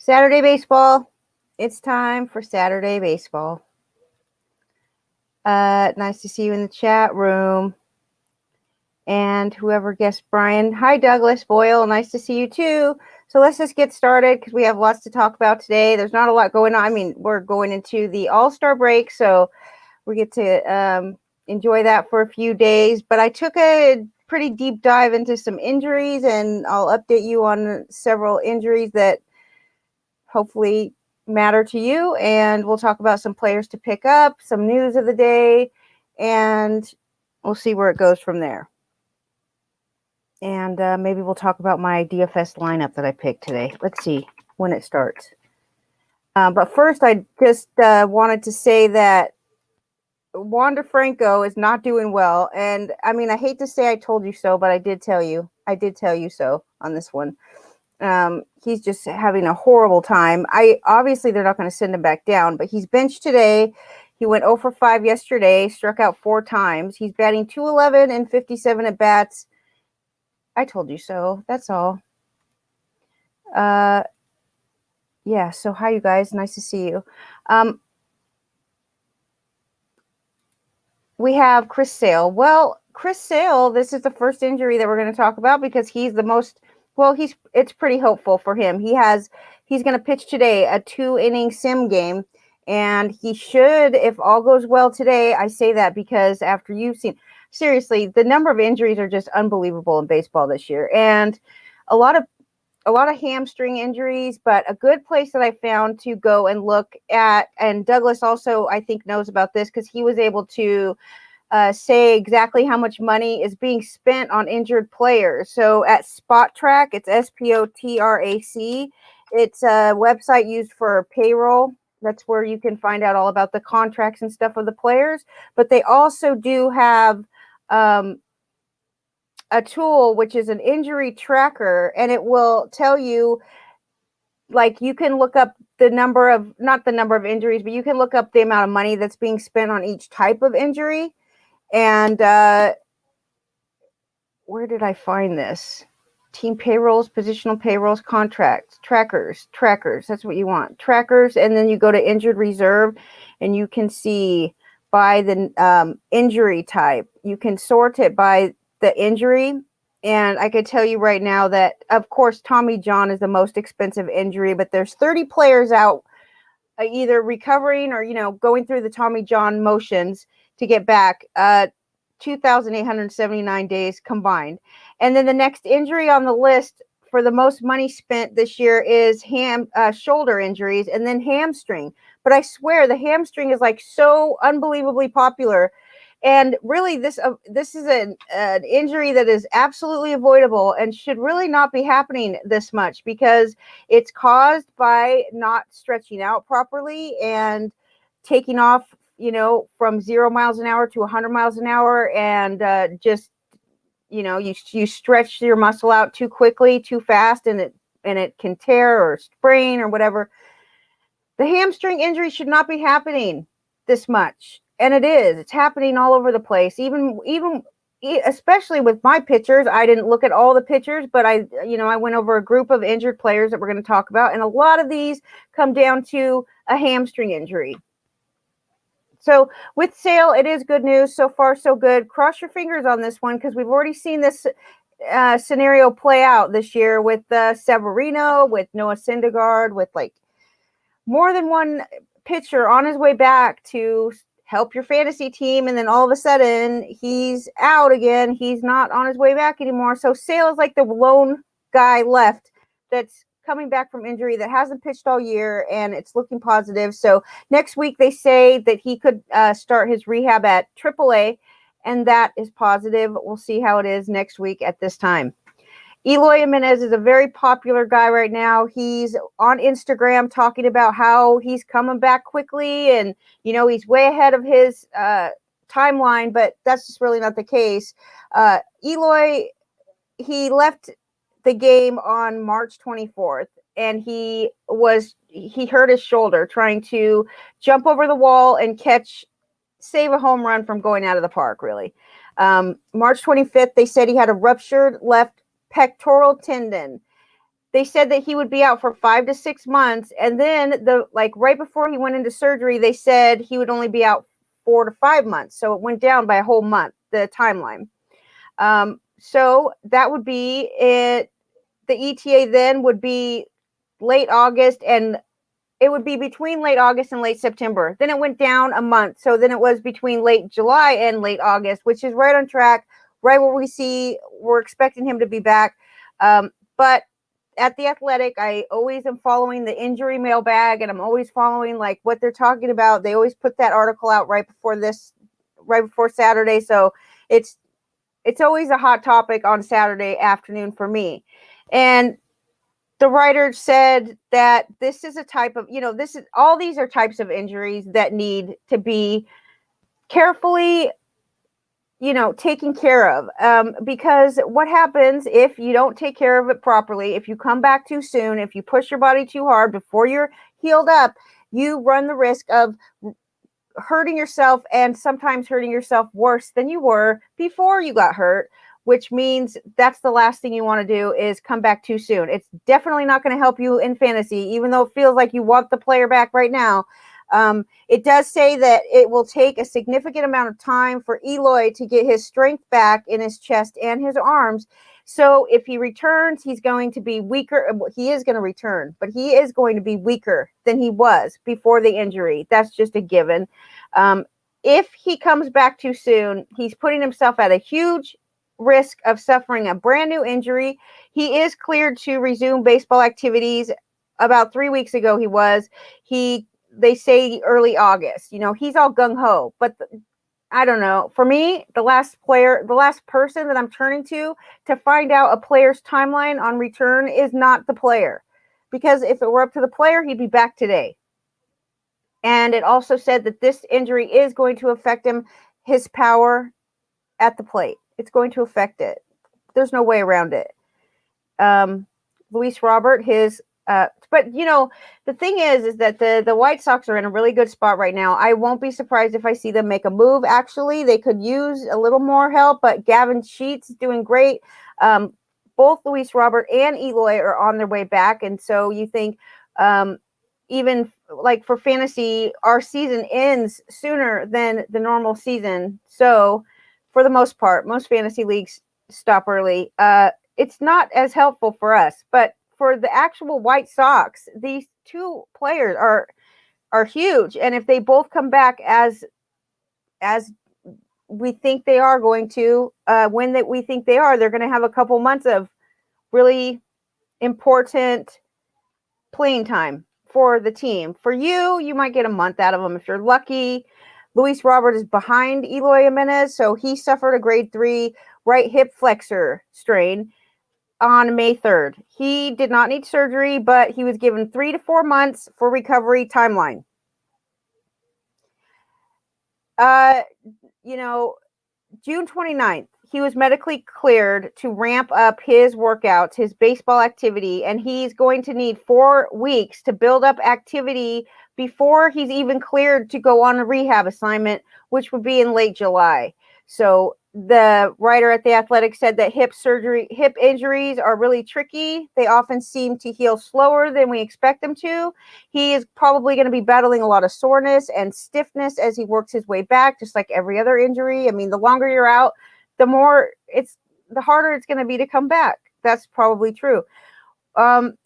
Saturday baseball. It's time for Saturday baseball. Nice to see you in the chat room. And whoever guessed Brian. Hi, Douglas Boyle. Nice to see you too. So let's just get started because we have lots to talk about today. There's not a lot going on. I mean, we're going into the All-Star break, so we get to enjoy that for a few days. But I took a pretty deep dive into some injuries, and I'll update you on several injuries that hopefully matter to you, and we'll talk about some players to pick up, some news of the day, and we'll see where it goes from there. And maybe we'll talk about my DFS lineup that I picked today. Let's see when it starts. But first, I just wanted to say that Wander Franco is not doing well. And I mean, I hate to say I told you so, but I did tell you. I did tell you so on this one. He's just having a horrible time. Obviously they're not going to send him back down, but he's benched today. He went 0 for 5 yesterday, struck out 4 times. He's batting .211 and 57 at bats. I told you so. That's all. Yeah. So hi, you guys. Nice to see you. We have Chris Sale. Well, Chris Sale, this is the first injury that we're going to talk about because he's the most. Well, it's pretty hopeful for him. He's going to pitch today a 2-inning sim game, and he should, if all goes well today. I say that because after you've seen, seriously, the number of injuries are just unbelievable in baseball this year, and a lot of hamstring injuries. But a good place that I found to go and look at, and Douglas also I think knows about this because he was able to say exactly how much money is being spent on injured players. So at Spot Track, it's SPOTRAC. It's a website used for payroll. That's where you can find out all about the contracts and stuff of the players. But they also do have a tool, which is an injury tracker, and it will tell you, like, you can look up the number of, not the number of injuries, but you can look up the amount of money that's being spent on each type of injury. And where did I find this? Team payrolls, positional payrolls, contracts, trackers. That's what you want. Trackers. And then you go to injured reserve and you can see by the injury type. You can sort it by the injury. And I could tell you right now that, of course, Tommy John is the most expensive injury, but there's 30 players out either recovering or, going through the Tommy John motions to get back. 2,879 days combined. And then the next injury on the list for the most money spent this year is shoulder injuries and then hamstring. But I swear the hamstring is like so unbelievably popular. And really, this is an injury that is absolutely avoidable and should really not be happening this much because it's caused by not stretching out properly and taking off, from 0 miles an hour to 100 miles an hour, and just, you stretch your muscle out too quickly, too fast, and it can tear or sprain or whatever. The hamstring injury should not be happening this much, and it is. It's happening all over the place. Even especially with my pitchers. I didn't look at all the pitchers, but I went over a group of injured players that we're going to talk about, and a lot of these come down to a hamstring injury. So with Sale, it is good news. So far, so good. Cross your fingers on this one because we've already seen this scenario play out this year with Severino, with Noah Syndergaard, with like more than one pitcher on his way back to help your fantasy team. And then all of a sudden he's out again. He's not on his way back anymore. So Sale is like the lone guy left that's coming back from injury that hasn't pitched all year, and it's looking positive. So next week they say that he could start his rehab at AAA, and that is positive. We'll see how it is next week at this time. Eloy Jimenez is a very popular guy right now. He's on Instagram talking about how he's coming back quickly, and he's way ahead of his timeline, but that's just really not the case. Eloy, he left the game on March 24th, and he hurt his shoulder trying to jump over the wall and save a home run from going out of the park, really. March 25th, they said he had a ruptured left pectoral tendon. they said that he would be out for 5 to 6 months, and then right before he went into surgery, they said he would only be out 4 to 5 months. So it went down by a whole month, the timeline. So that would be it. The ETA then would be late August, and it would be between late August and late September. Then it went down a month. So then it was between late July and late August, which is right on track, right where we're expecting him to be back. But at The Athletic, I always am following the injury mailbag, and I'm always following like what they're talking about. They always put that article out right before Saturday. So it's always a hot topic on Saturday afternoon for me. And the writer said that this is a type of, all these are types of injuries that need to be carefully, taken care of. Because what happens if you don't take care of it properly, if you come back too soon, if you push your body too hard before you're healed up, you run the risk of hurting yourself, and sometimes hurting yourself worse than you were before you got hurt, which means that's the last thing you want to do is come back too soon. It's definitely not going to help you in fantasy, even though it feels like you want the player back right now. It does say that it will take a significant amount of time for Eloy to get his strength back in his chest and his arms. So if he returns, he's going to be weaker. He is going to return, but he is going to be weaker than he was before the injury. That's just a given. If he comes back too soon, he's putting himself at a huge risk of suffering a brand new injury. He is cleared to resume baseball activities. About 3 weeks ago, they say early August. He's all gung-ho, but I don't know. For me, the last person that I'm turning to find out a player's timeline on return is not the player. Because if it were up to the player, he'd be back today. And it also said that this injury is going to affect his power at the plate. It's going to affect it. There's no way around it. Luis Robert, but the thing is that the White Sox are in a really good spot right now. I won't be surprised if I see them make a move. Actually, they could use a little more help, but Gavin Sheets is doing great. Both Luis Robert and Eloy are on their way back, and so you think even like for fantasy, our season ends sooner than the normal season. So for the most part, most fantasy leagues stop early. It's not as helpful for us, but for the actual White Sox, these two players are huge, and if they both come back as we think they are going to, we think they are, they're going to have a couple months of really important playing time for the team. For you might get a month out of them if you're lucky. Luis Robert is behind Eloy Jimenez, so he suffered a grade 3 right hip flexor strain on May 3rd. He did not need surgery, but he was given 3 to 4 months for recovery timeline. June 29th, he was medically cleared to ramp up his workouts, his baseball activity, and he's going to need 4 weeks to build up activity before he's even cleared to go on a rehab assignment, which would be in late July. So the writer at The Athletic said that hip injuries are really tricky. They often seem to heal slower than we expect them to. He is probably going to be battling a lot of soreness and stiffness as he works his way back, just like every other injury. I mean, the longer you're out, the harder it's going to be to come back. That's probably true.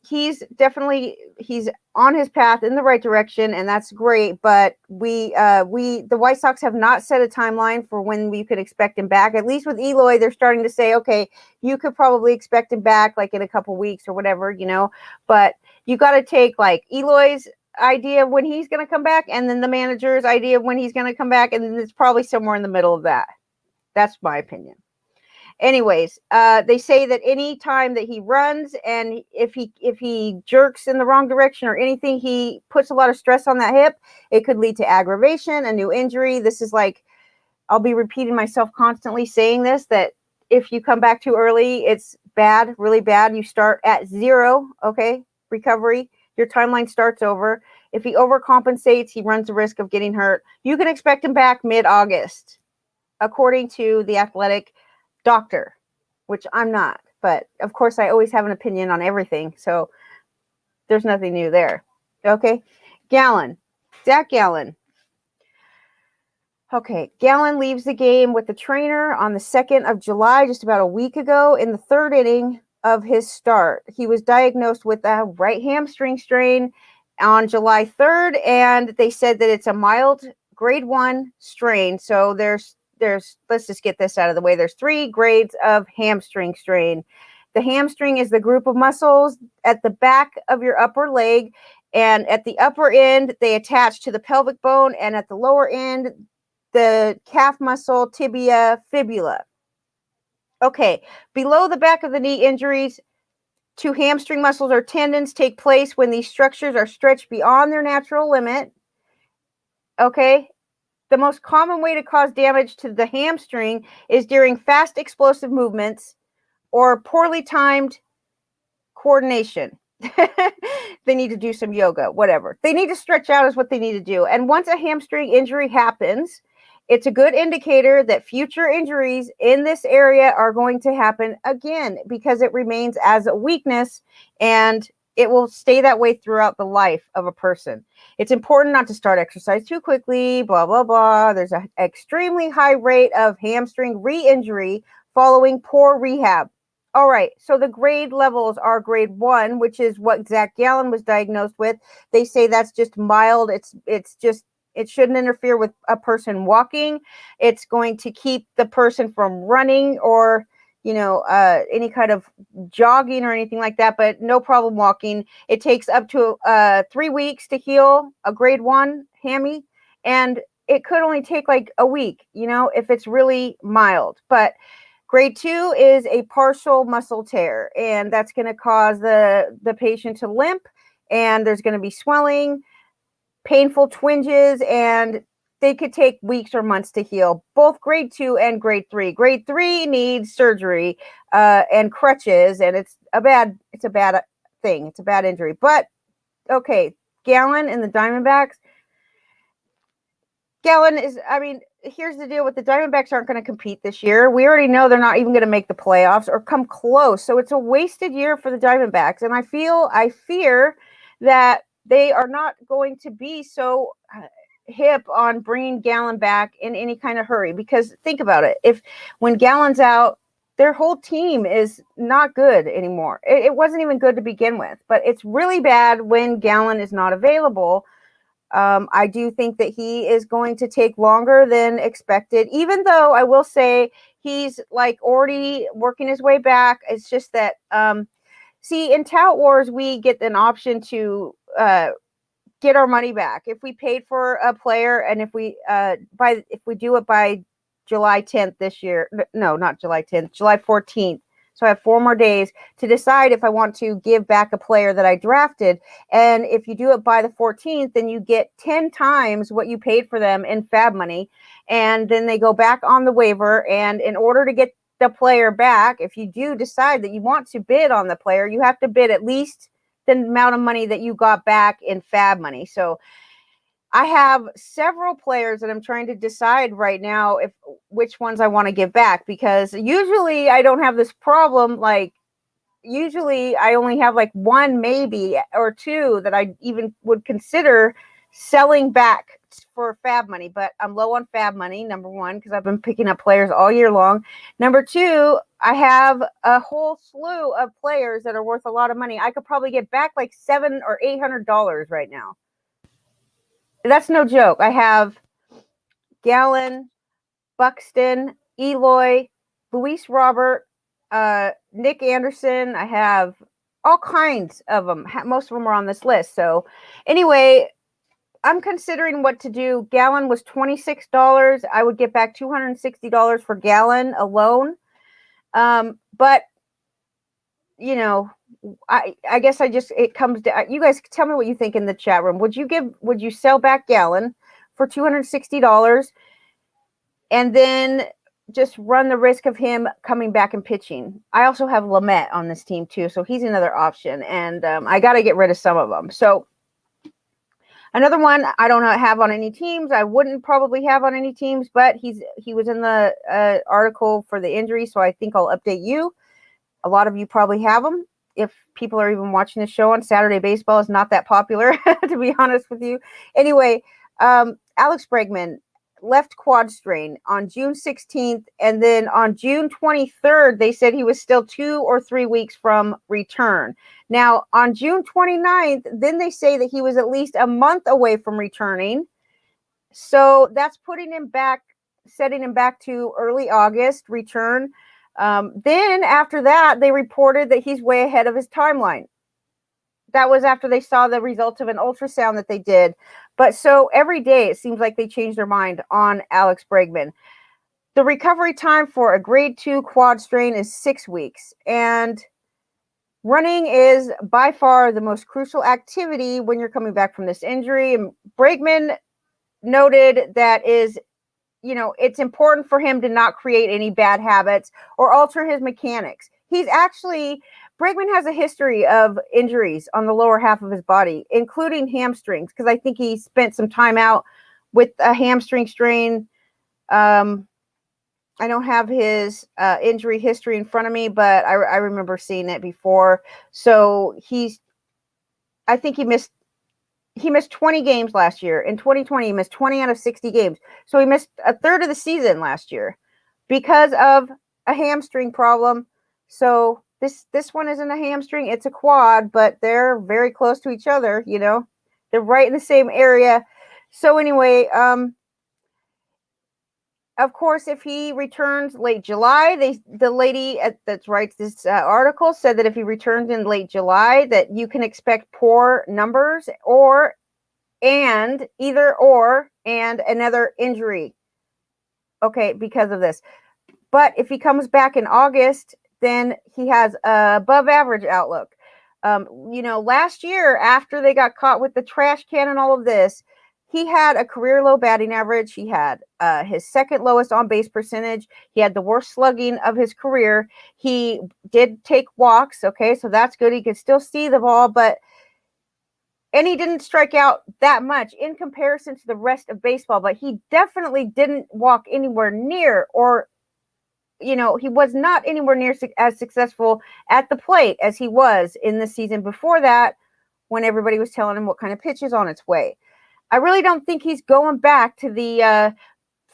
He's on his path in the right direction, and that's great. But the White Sox have not set a timeline for when we could expect him back. At least with Eloy, they're starting to say, okay, you could probably expect him back like in a couple weeks or whatever, But you got to take like Eloy's idea of when he's going to come back, and then the manager's idea of when he's going to come back, and then it's probably somewhere in the middle of that. That's my opinion. Anyways, they say that any time that he runs and if he jerks in the wrong direction or anything, he puts a lot of stress on that hip, it could lead to aggravation, a new injury. This is like, I'll be repeating myself constantly saying this, that if you come back too early, it's bad, really bad. You start at 0, okay, recovery. Your timeline starts over. If he overcompensates, he runs the risk of getting hurt. You can expect him back mid-August, according to The Athletic doctor, which I'm not. But of course, I always have an opinion on everything, so there's nothing new there. Okay, Gallen, Zach Gallen. Okay, Gallen leaves the game with the trainer on the 2nd of July, just about a week ago, in the 3rd inning of his start. He was diagnosed with a right hamstring strain on July 3rd, and they said that it's a mild grade 1 strain. So there's let's just get this out of the way. There's 3 grades of hamstring strain. The hamstring is the group of muscles at the back of your upper leg, and at the upper end, they attach to the pelvic bone, and at the lower end, the calf muscle, tibia, fibula. Okay, below the back of the knee, injuries to hamstring muscles or tendons take place when these structures are stretched beyond their natural limit. Okay, the most common way to cause damage to the hamstring is during fast explosive movements or poorly timed coordination. They need to do some yoga, whatever. They need to stretch out is what they need to do. And once a hamstring injury happens, it's a good indicator that future injuries in this area are going to happen again, because it remains as a weakness and it will stay that way throughout the life of a person. It's important not to start exercise too quickly, blah, blah, blah. There's an extremely high rate of hamstring re-injury following poor rehab. All right, so the grade levels are grade 1, which is what Zach Gallen was diagnosed with. They say that's just mild. It shouldn't interfere with a person walking. It's going to keep the person from running or, any kind of jogging or anything like that, but no problem walking. It takes up to 3 weeks to heal a grade 1 hammy, and it could only take like a week, if it's really mild. But grade 2 is a partial muscle tear, and that's going to cause the patient to limp, and there's going to be swelling, painful twinges, and they could take weeks or months to heal. Both grade 2 and grade 3. Grade 3 needs surgery and crutches, and it's a bad thing. It's a bad injury. But okay, Gallen and the Diamondbacks. Gallen is, here's the deal with the Diamondbacks aren't going to compete this year. We already know they're not even going to make the playoffs or come close. So it's a wasted year for the Diamondbacks. And I fear that they are not going to be so hip on bringing Gallen back in any kind of hurry, because think about it. When Gallen's out, their whole team is not good anymore. It wasn't even good to begin with, but it's really bad when Gallen is not available. I do think that he is going to take longer than expected, even though I will say he's like already working his way back. It's just that, see, in Tout Wars, we get an option to get our money back if we paid for a player, and if we do it by July 10th this year. No, not July 10th, July 14th. So I have 4 more days to decide if I want to give back a player that I drafted. And if you do it by the 14th, then you get 10 times what you paid for them in fab money. And then they go back on the waiver. And in order to get the player back, if you do decide that you want to bid on the player, you have to bid at least the amount of money that you got back in fab money. So I have several players that I'm trying to decide right now which ones I want to give back, because usually I don't have this problem. Like, usually I only have like 1 maybe or 2 that I even would consider selling back for fab money, but I'm low on fab money, number 1, because I've been picking up players all year long. Number 2, I have a whole slew of players that are worth a lot of money. I could probably get back like $700 or $800 right now. That's no joke. I have Gallen, Buxton, Eloy, Luis Robert, Nick Anderson. I have all kinds of them. Most of them are on this list. So anyway, I'm considering what to do. Gallen was $26. I would get back $260 for Gallen alone. But I guess it comes down. You guys tell me what you think in the chat room. Would you sell back Gallen for $260 and then just run the risk of him coming back and pitching? I also have Lamet on this team too, so he's another option, and I got to get rid of some of them. So another one I don't have on any teams. I wouldn't probably have on any teams, but he was in the article for the injury, so I think I'll update you. A lot of you probably have them. If people are even watching the show on Saturday, baseball is not that popular, to be honest with you. Anyway, Alex Bregman, left quad strain on June 16th, and then on June 23rd, they said he was still 2 or 3 weeks from return. Now, on June 29th, then they say that he was at least a month away from returning. So that's putting him back, setting him back to early August return. Then after that, they reported that he's way ahead of his timeline. That was after they saw the results of an ultrasound that they did. But so every day it seems like they change their mind on Alex Bregman. The recovery time for a grade 2 quad strain is 6 weeks. And running is by far the most crucial activity when you're coming back from this injury. And Bregman noted that is, you know, it's important for him to not create any bad habits or alter his mechanics. He's actually, Bregman has a history of injuries on the lower half of his body, including hamstrings, because I think he spent some time out with a hamstring strain. I don't have his injury history in front of me, but I remember seeing it before. So I think he missed 20 games last year. In 2020, he missed 20 out of 60 games. So he missed a third of the season last year because of a hamstring problem. So this one isn't a hamstring, it's a quad, but they're very close to each other, you know. They're right in the same area. So anyway, of course, if he returns late July, the lady that writes this article said that if he returns in late July, that you can expect poor numbers and another injury. Okay, because of this. But if he comes back in August, then he has a above average outlook. You know, last year, after they got caught with the trash can and all of this, he had a career low batting average. He had his second lowest on base percentage. He had the worst slugging of his career. He did take walks. Okay, so that's good. He could still see the ball, and he didn't strike out that much in comparison to the rest of baseball, but he definitely didn't walk anywhere near, or, you know, he was not anywhere near as successful at the plate as he was in the season before that, when everybody was telling him what kind of pitch is on its way. I really don't think he's going back to the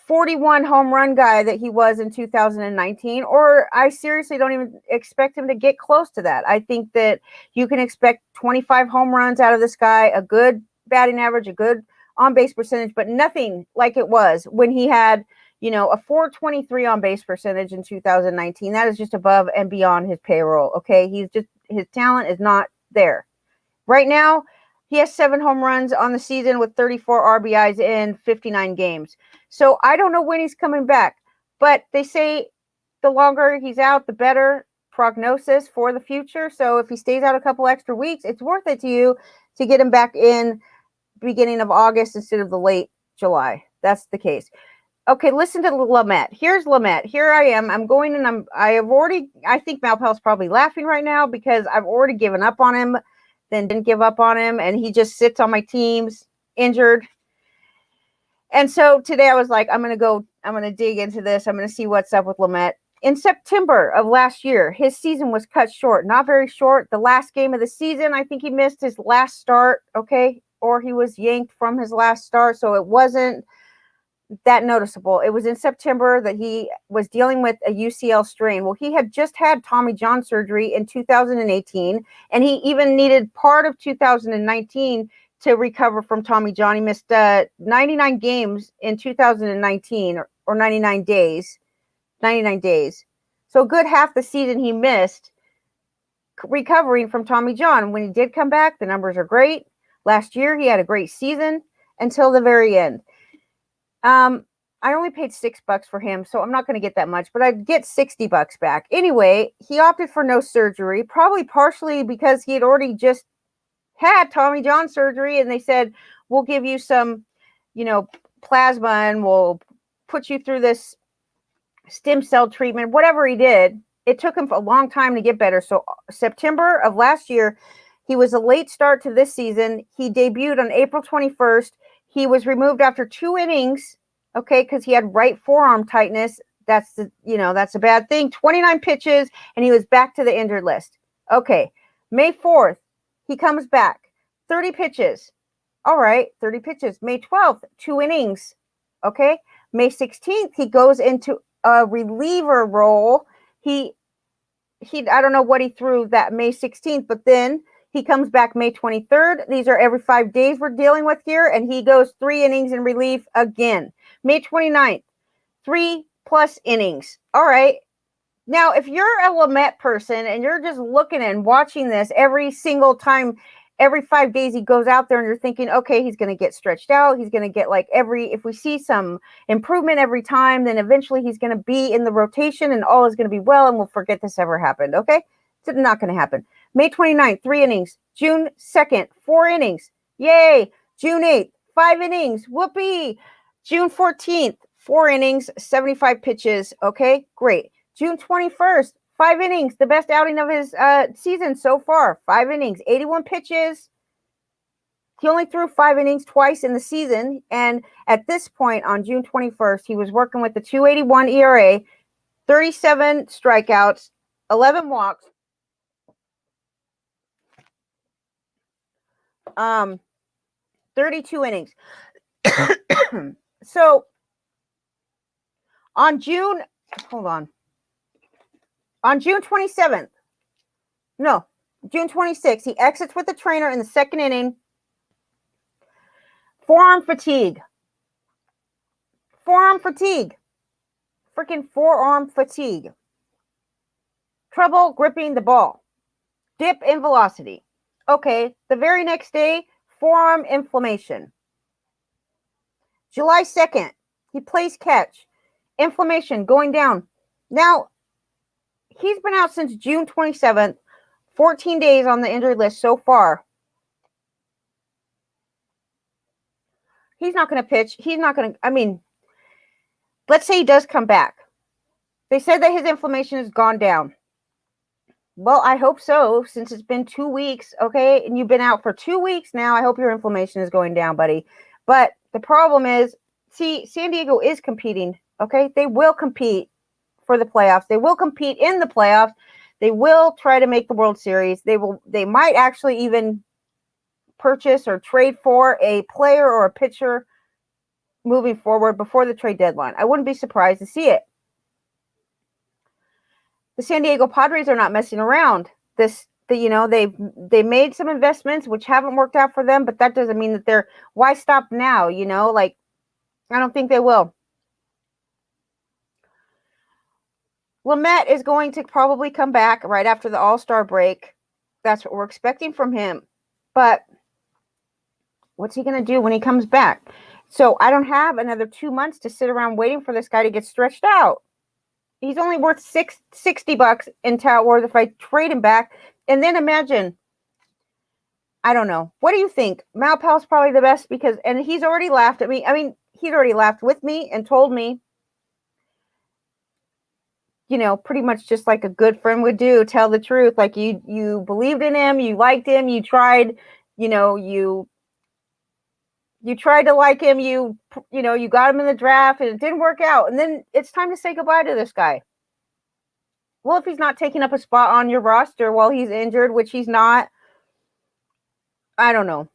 41 home run guy that he was in 2019, or I seriously don't even expect him to get close to that. I think that you can expect 25 home runs out of this guy, a good batting average, a good on base percentage, but nothing like it was when he had, you know, a 423 on base percentage in 2019. That is just above and beyond his payroll. Okay. His talent is not there right now. He has 7 home runs on the season with 34 RBIs in 59 games. So I don't know when he's coming back, but they say the longer he's out, the better prognosis for the future. So if he stays out a couple extra weeks, it's worth it to you to get him back in beginning of August instead of the late July. That's the case. Okay, listen to Lamet. Here's Lamet. Here I am. I'm going, and I think Malpel's probably laughing right now because I've already given up on him, then didn't give up on him, and he just sits on my teams injured. And so today I was like, I'm going to dig into this. I'm going to see what's up with Lamet. In September of last year, his season was cut short, not very short. The last game of the season, I think he missed his last start, okay, or he was yanked from his last start, so it wasn't that noticeable. It was in September that he was dealing with a UCL strain. Well, he had just had Tommy John surgery in 2018, and he even needed part of 2019 to recover from Tommy John. He missed 99 games in 2019, or 99 days. So a good half the season he missed recovering from Tommy John. When he did come back, the numbers are great. Last year, he had a great season until the very end. I only paid $6 for him, so I'm not going to get that much, but I'd get $60 back. Anyway, he opted for no surgery, probably partially because he had already just had Tommy John surgery, and they said, we'll give you some, you know, plasma, and we'll put you through this stem cell treatment. Whatever he did, it took him a long time to get better. So September of last year, he was a late start to this season. He debuted on April 21st. He was removed after 2 innings, okay, because he had right forearm tightness. that's a bad thing. 29 pitches, and he was back to the injured list. Okay, May 4th, he comes back. 30 pitches. All right, 30 pitches. May 12th, 2 innings. Okay, May 16th, he goes into a reliever role. He I don't know what he threw that May 16th, but then he comes back May 23rd. These are every 5 days we're dealing with here, and he goes 3 innings in relief again. May 29th, 3+ innings. All right. Now, if you're a Lamet person and you're just looking and watching this every single time, every 5 days he goes out there and you're thinking, okay, he's going to get stretched out. He's going to get if we see some improvement every time, then eventually he's going to be in the rotation and all is going to be well and we'll forget this ever happened. Okay. It's not going to happen. May 29th, 3 innings. June 2nd, 4 innings. Yay. June 8th, 5 innings. Whoopee. June 14th, 4 innings, 75 pitches. Okay, great. June 21st, 5 innings, the best outing of his season so far. 5 innings, 81 pitches. He only threw 5 innings twice in the season. And at this point on June 21st, he was working with the 2.81 ERA, 37 strikeouts, 11 walks. 32 innings. So on June 27th, June 26th, he exits with the trainer in the 2nd inning. Forearm fatigue. Freaking forearm fatigue. Trouble gripping the ball. Dip in velocity. Okay, the very next day, forearm inflammation. July 2nd, he plays catch. Inflammation going down. Now, he's been out since June 27th, 14 days on the injury list so far. He's not going to pitch. Let's say he does come back. They said that his inflammation has gone down. Well, I hope so, since it's been 2 weeks, okay? And you've been out for 2 weeks now. I hope your inflammation is going down, buddy. But the problem is, San Diego is competing, okay? They will compete for the playoffs. They will compete in the playoffs. They will try to make the World Series. They might actually even purchase or trade for a player or a pitcher moving forward before the trade deadline. I wouldn't be surprised to see it. The San Diego Padres are not messing around. They made some investments which haven't worked out for them, but that doesn't mean that why stop now? I don't think they will. Lamet is going to probably come back right after the All-Star break. That's what we're expecting from him. But what's he going to do when he comes back? So I don't have another 2 months to sit around waiting for this guy to get stretched out. He's only worth $60 in tout worth if I trade him back. And then imagine, I don't know. What do you think? Malpal's probably the best and he's already laughed at me. I mean, he's already laughed with me and told me, pretty much just like a good friend would do, tell the truth. Like you believed in him, you liked him, you tried, you tried to like him, you got him in the draft and it didn't work out. And then it's time to say goodbye to this guy. Well, if he's not taking up a spot on your roster while he's injured, which he's not, I don't know.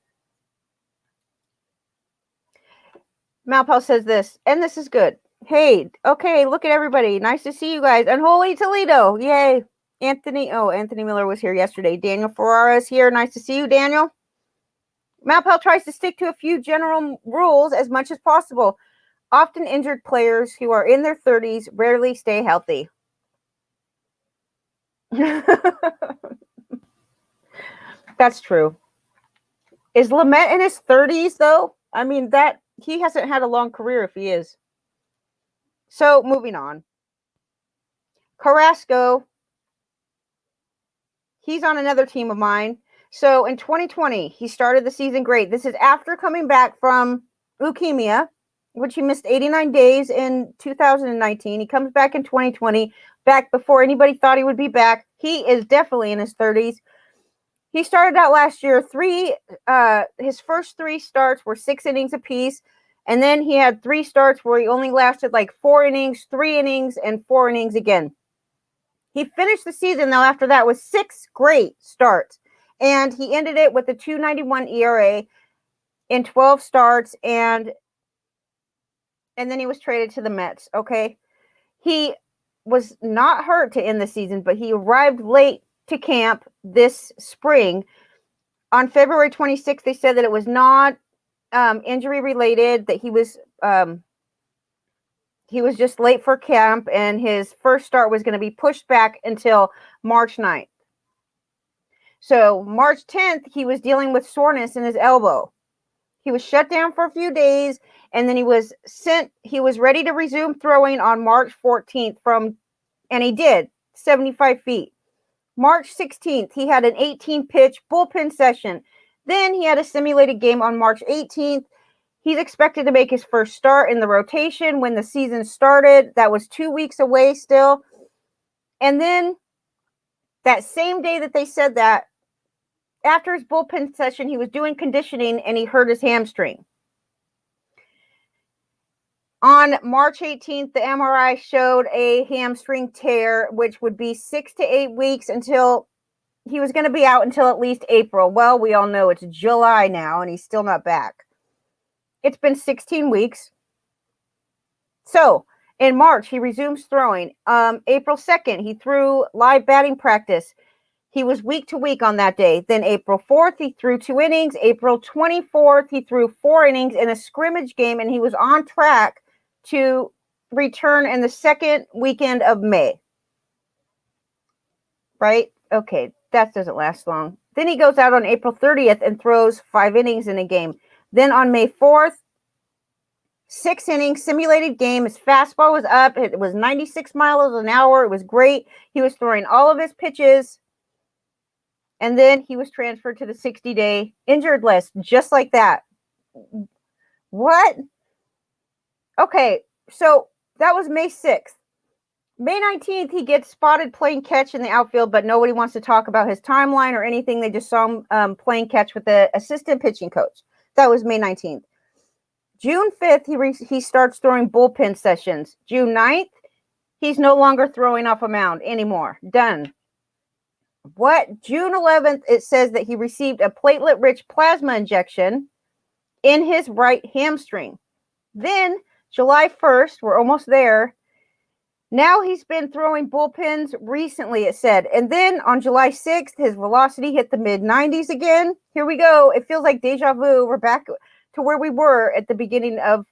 Malpal says this, and this is good. Hey, okay, look at everybody. Nice to see you guys. Unholy Toledo. Yay. Anthony Miller was here yesterday. Daniel Ferrara is here. Nice to see you, Daniel. Malpal tries to stick to a few general rules as much as possible. Often injured players who are in their 30s rarely stay healthy. That's true. Is Lamet in his 30s, though? I mean, he hasn't had a long career if he is. So, moving on. Carrasco. He's on another team of mine. So in 2020, he started the season great. This is after coming back from leukemia, which he missed 89 days in 2019. He comes back in 2020, back before anybody thought he would be back. He is definitely in his 30s. He started out last year, his first 3 starts were 6 innings apiece. And then he had 3 starts where he only lasted like 4 innings, 3 innings, and 4 innings again. He finished the season, though, after that with 6 great starts. And he ended it with a 2.91 ERA in 12 starts. And then he was traded to the Mets, okay? He was not hurt to end the season, but he arrived late to camp this spring. On February 26th, they said that it was not injury related, that he was just late for camp, and his first start was going to be pushed back until March 9th. So March 10th, he was dealing with soreness in his elbow. He was shut down for a few days, and then he was ready to resume throwing on March 14th and he did, 75 feet. March 16th, he had an 18-pitch bullpen session. Then he had a simulated game on March 18th. He's expected to make his first start in the rotation when the season started. That was 2 weeks away still. And then that same day that they said that, after his bullpen session, he was doing conditioning and he hurt his hamstring. On March 18th, the MRI showed a hamstring tear, which would be 6 to 8 weeks until he was going to be out until at least April. Well, we all know it's July now, and he's still not back. It's been 16 weeks. So, in March, he resumes throwing. April 2nd, he threw live batting practice. He was week to week on that day. Then April 4th, he threw 2 innings. April 24th, he threw 4 innings in a scrimmage game, and he was on track to return in the second weekend of May. Right? Okay, that doesn't last long. Then he goes out on April 30th and throws 5 innings in a game. Then on May 4th, 6 innings, simulated game. His fastball was up. It was 96 miles an hour. It was great. He was throwing all of his pitches. And then he was transferred to the 60-day injured list, just like that. What? Okay, so that was May 6th. May 19th, he gets spotted playing catch in the outfield, but nobody wants to talk about his timeline or anything. They just saw him playing catch with the assistant pitching coach. That was May 19th. June 5th, he starts throwing bullpen sessions. June 9th, he's no longer throwing off a mound anymore. Done. What? June 11th, it says that he received a platelet-rich plasma injection in his right hamstring. Then, July 1st, we're almost there. Now he's been throwing bullpens recently, it said. And then on July 6th, his velocity hit the mid-90s again. Here we go. It feels like deja vu. We're back to where we were at the beginning of,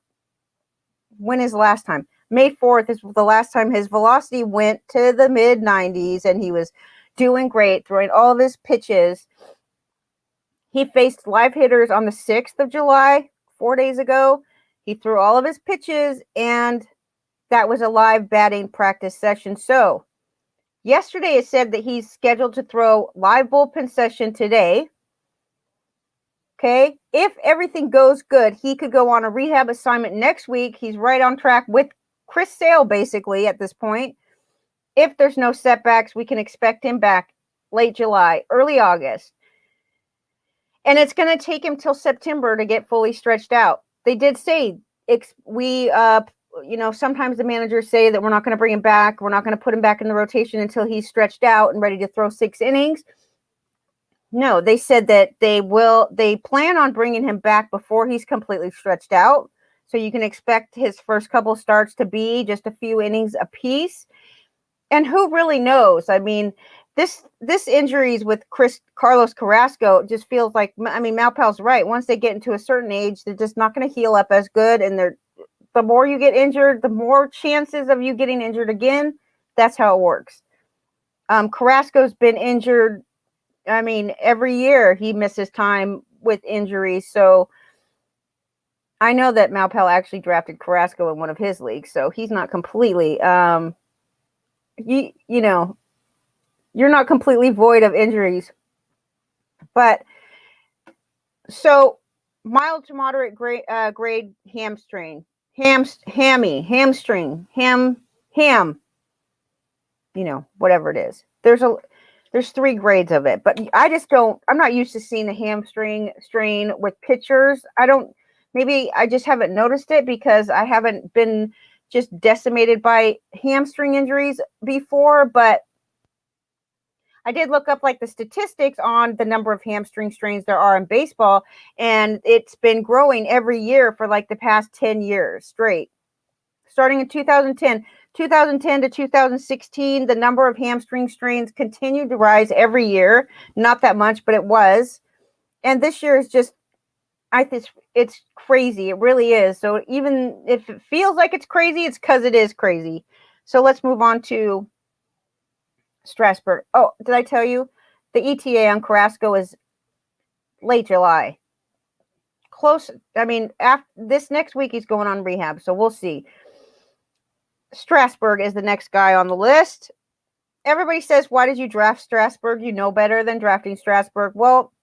when is the last time? May 4th is the last time his velocity went to the mid-90s, and he was doing great, throwing all of his pitches. He faced live hitters on the 6th of July, 4 days ago. He threw all of his pitches, and that was a live batting practice session. So, yesterday it said that he's scheduled to throw live bullpen session today. Okay, if everything goes good, he could go on a rehab assignment next week. He's right on track with Chris Sale, basically, at this point. If there's no setbacks, we can expect him back late July, early August. And it's going to take him till September to get fully stretched out. They did say, sometimes the managers say that we're not going to bring him back. We're not going to put him back in the rotation until he's stretched out and ready to throw 6 innings. No, they said that they plan on bringing him back before he's completely stretched out. So you can expect his first couple starts to be just a few innings apiece. And who really knows? I mean, this injuries with Carlos Carrasco just feels like, Malpal's right. Once they get into a certain age, they're just not going to heal up as good. And the more you get injured, the more chances of you getting injured again. That's how it works. Carrasco's been injured. Every year he misses time with injuries. So I know that Malpal actually drafted Carrasco in one of his leagues. So he's not completely, you're not completely void of injuries. But so mild to moderate grade hamstring, hamstring, whatever it is. There's 3 grades of it, but I'm not used to seeing a hamstring strain with pitchers. Maybe I just haven't noticed it because I haven't been just decimated by hamstring injuries before, but I did look up like the statistics on the number of hamstring strains there are in baseball, and it's been growing every year for like the past 10 years straight. Starting in 2010 to 2016, the number of hamstring strains continued to rise every year. Not that much, but it was. And this year is just, I think it's crazy. It really is. So even if it feels like it's crazy, it's because it is crazy. So let's move on to Strasburg. Oh, did I tell you? The ETA on Carrasco is late July. Close. I mean, after this next week, he's going on rehab. So we'll see. Strasburg is the next guy on the list. Everybody says, why did you draft Strasburg? You know better than drafting Strasburg. Well,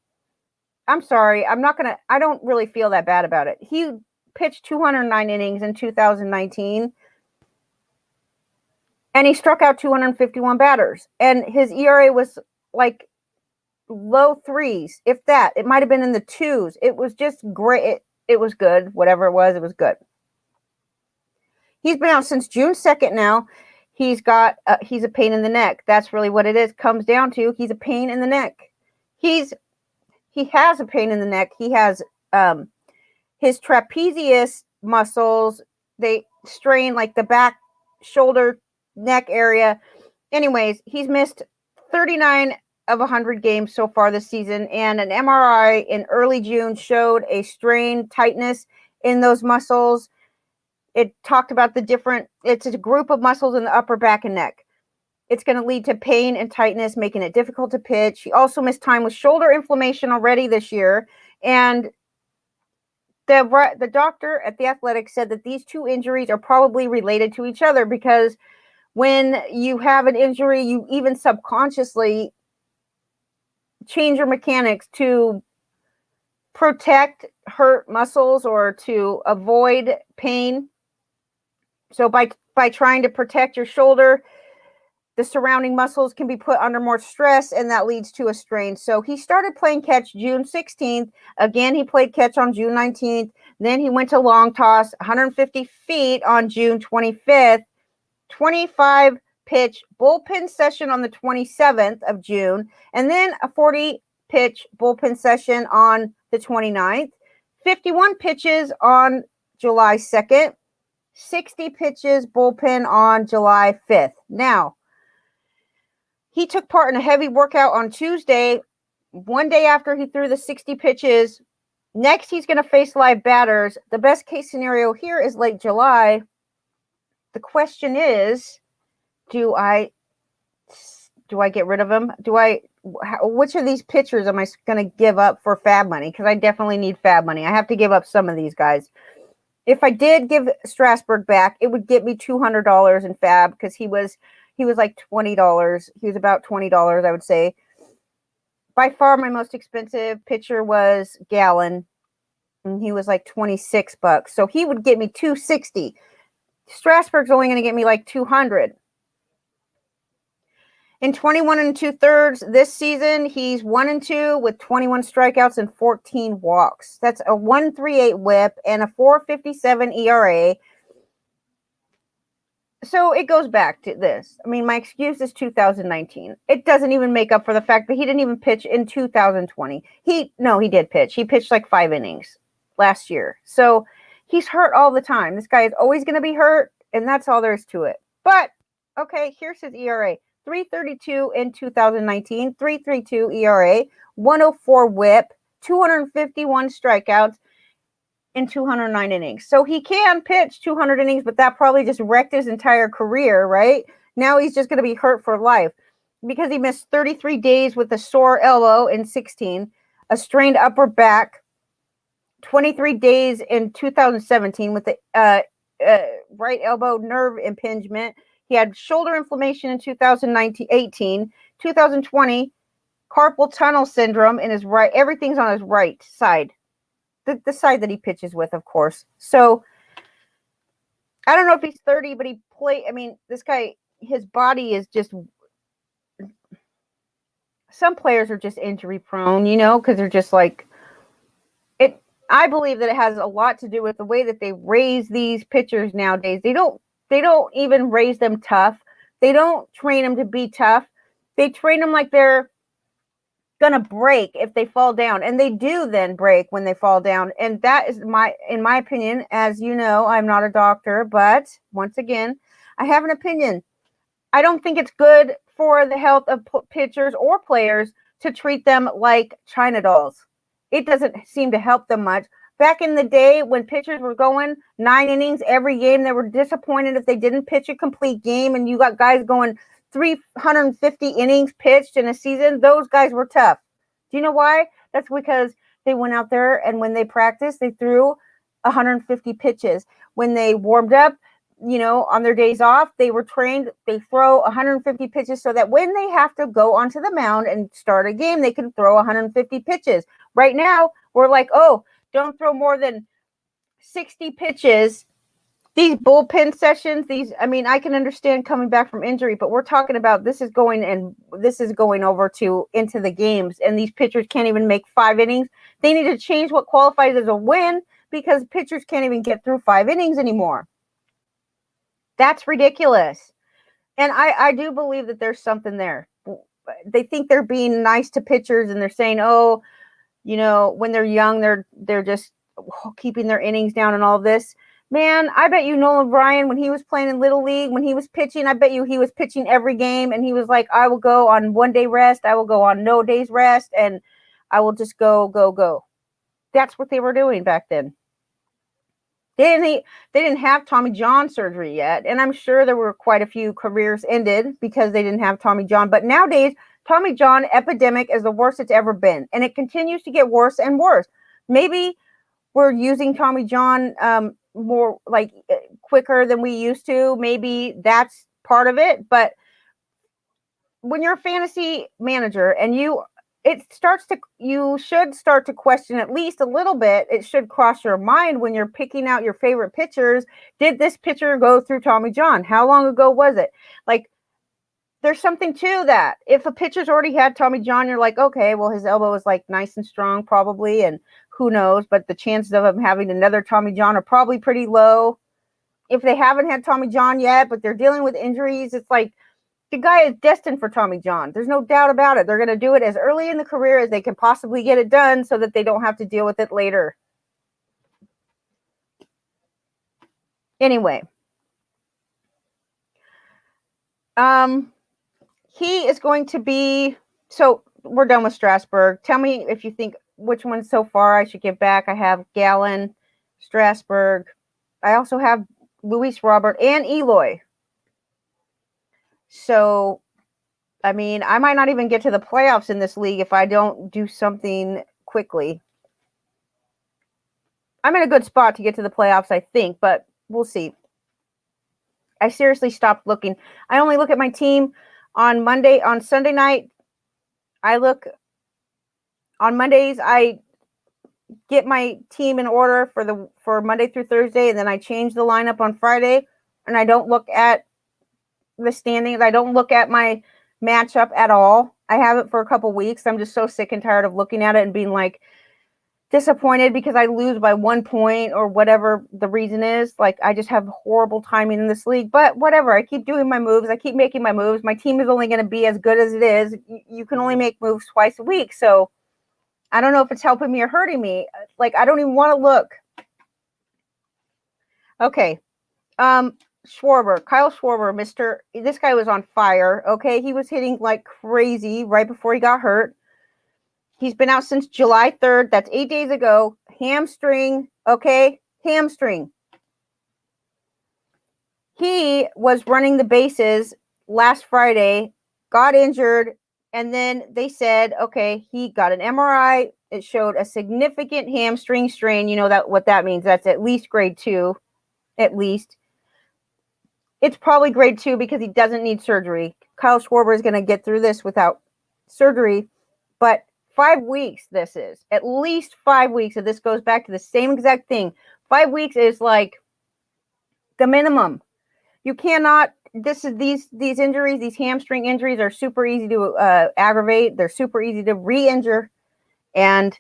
I'm sorry. I don't really feel that bad about it. He pitched 209 innings in 2019, and he struck out 251 batters. And his ERA was like low threes, if that. It might have been in the twos. It was just great. It was good. Whatever it was good. He's been out since June 2nd now. He's a pain in the neck. That's really what it is. Comes down to he's a pain in the neck. He has a pain in the neck. He has his trapezius muscles. They strain like the back, shoulder, neck area. Anyways, he's missed 39 of 100 games so far this season, and an MRI in early June showed a strain tightness in those muscles. It talked about it's a group of muscles in the upper back and neck. It's going to lead to pain and tightness, making it difficult to pitch. He also missed time with shoulder inflammation already this year. And the doctor at The Athletic said that these two injuries are probably related to each other, because when you have an injury, you even subconsciously change your mechanics to protect hurt muscles or to avoid pain. So by trying to protect your shoulder, the surrounding muscles can be put under more stress, and that leads to a strain. So he started playing catch June 16th. Again, he played catch on June 19th. Then he went to long toss, 150 feet on June 25th, 25 pitch bullpen session on the 27th of June, and then a 40 pitch bullpen session on the 29th, 51 pitches on July 2nd, 60 pitches bullpen on July 5th. Now, he took part in a heavy workout on Tuesday, one day after he threw the 60 pitches. Next, he's going to face live batters. The best case scenario here is late July. The question is, do I get rid of him? Which of these pitchers am I going to give up for fab money? Because I definitely need fab money. I have to give up some of these guys. If I did give Strasburg back, it would get me $200 in fab, because he was like $20. He was about $20, I would say. By far, my most expensive pitcher was Gallon, and he was like $26. So he would get me $260. Strasburg's only going to get me like $200. In 21 2/3 this season, he's 1-2 with 21 strikeouts and 14 walks. That's a 1.38 WHIP and a 4.57 ERA. So it goes back to this. I mean, my excuse is 2019. It doesn't even make up for the fact that he didn't even pitch in 2020. He did pitch. He pitched like 5 innings last year. So he's hurt all the time. This guy is always going to be hurt, and that's all there is to it. But, okay, here's his ERA. 3.32 in 2019, 3.32 ERA, 104 WHIP, 251 strikeouts in 209 innings. So he can pitch 200 innings, but that probably just wrecked his entire career, right? Now he's just going to be hurt for life, because he missed 33 days with a sore elbow in 16, a strained upper back, 23 days in 2017 with the right elbow nerve impingement. He had shoulder inflammation in 2018, 2020, carpal tunnel syndrome in his right. Everything's on his right side, the side that he pitches with, of course. So I don't know if he's 30, but this guy, his body is just. Some players are just injury prone, because they're just like it. I believe that it has a lot to do with the way that they raise these pitchers nowadays. They don't even raise them tough. They don't train them to be tough. They train them like they're gonna break if they fall down, and they do then break when they fall down. And that is in my opinion, as you know, I'm not a doctor, but once again, I have an opinion. I don't think it's good for the health of pitchers or players to treat them like China dolls. It doesn't seem to help them much. Back in the day when pitchers were going 9 innings every game, they were disappointed if they didn't pitch a complete game, and you got guys going 350 innings pitched in a season. Those guys were tough. Do you know why? That's because they went out there, and when they practiced, they threw 150 pitches. When they warmed up, on their days off, they were trained, they throw 150 pitches so that when they have to go onto the mound and start a game, they can throw 150 pitches. Right now, we're like, oh, don't throw more than 60 pitches. These bullpen sessions, I can understand coming back from injury, but we're talking about this is going over to into the games, and these pitchers can't even make 5 innings. They need to change what qualifies as a win, because pitchers can't even get through 5 innings anymore. That's ridiculous. And I do believe that there's something there. They think they're being nice to pitchers, and they're saying, oh, when they're young, they're just keeping their innings down and all of this. Man, I bet you Nolan Ryan, when he was playing in Little League, when he was pitching, I bet you he was pitching every game, and he was like, I will go on 1 day rest, I will go on no days rest, and I will just go. That's what they were doing back then. They didn't have Tommy John surgery yet, and I'm sure there were quite a few careers ended because they didn't have Tommy John. But nowadays, Tommy John epidemic is the worst it's ever been, and it continues to get worse and worse. Maybe we're using Tommy John more like quicker than we used to. Maybe that's part of it. But when you're a fantasy manager and you should start to question at least a little bit. It should cross your mind when you're picking out your favorite pitchers. Did this pitcher go through Tommy John? How long ago was it? Like, there's something to that. If a pitcher's already had Tommy John, you're like, okay, well, his elbow is like nice and strong probably, and who knows, but the chances of him having another Tommy John are probably pretty low. If they haven't had Tommy John yet, but they're dealing with injuries, it's like, the guy is destined for Tommy John. There's no doubt about it. They're going to do it as early in the career as they can possibly get it done so that they don't have to deal with it later. Anyway. He is going to be, so we're done with Strasburg. Tell me if you think which one so far I should get back. I have Gallen, Strasburg. I also have Luis Robert and Eloy. So, I might not even get to the playoffs in this league if I don't do something quickly. I'm in a good spot to get to the playoffs, I think, but we'll see. I seriously stopped looking. I only look at my team on Sunday night. On Mondays, I get my team in order for Monday through Thursday, and then I change the lineup on Friday, and I don't look at the standings. I don't look at my matchup at all. I haven't for a couple weeks. I'm just so sick and tired of looking at it and being like disappointed because I lose by 1 point or whatever the reason is. Like, I just have horrible timing in this league, but whatever. I keep doing my moves. I keep making my moves. My team is only going to be as good as it is. You can only make moves twice a week. So I don't know if it's helping me or hurting me. Like, I don't even want to look. Okay. Schwarber, Kyle Schwarber, this guy was on fire. Okay. He was hitting like crazy right before he got hurt. He's been out since July 3rd. That's 8 days ago. Hamstring. Okay. Hamstring. He was running the bases last Friday, got injured, and then they said, okay, he got an MRI. It showed a significant hamstring strain. You know what that means. That's at least grade 2. At least. It's probably grade 2 because he doesn't need surgery. Kyle Schwarber is going to get through this without surgery. But 5 weeks this is. At least 5 weeks. And this goes back to the same exact thing. 5 weeks is like the minimum. You cannot, these injuries, these hamstring injuries are super easy to aggravate. They're super easy to re-injure. And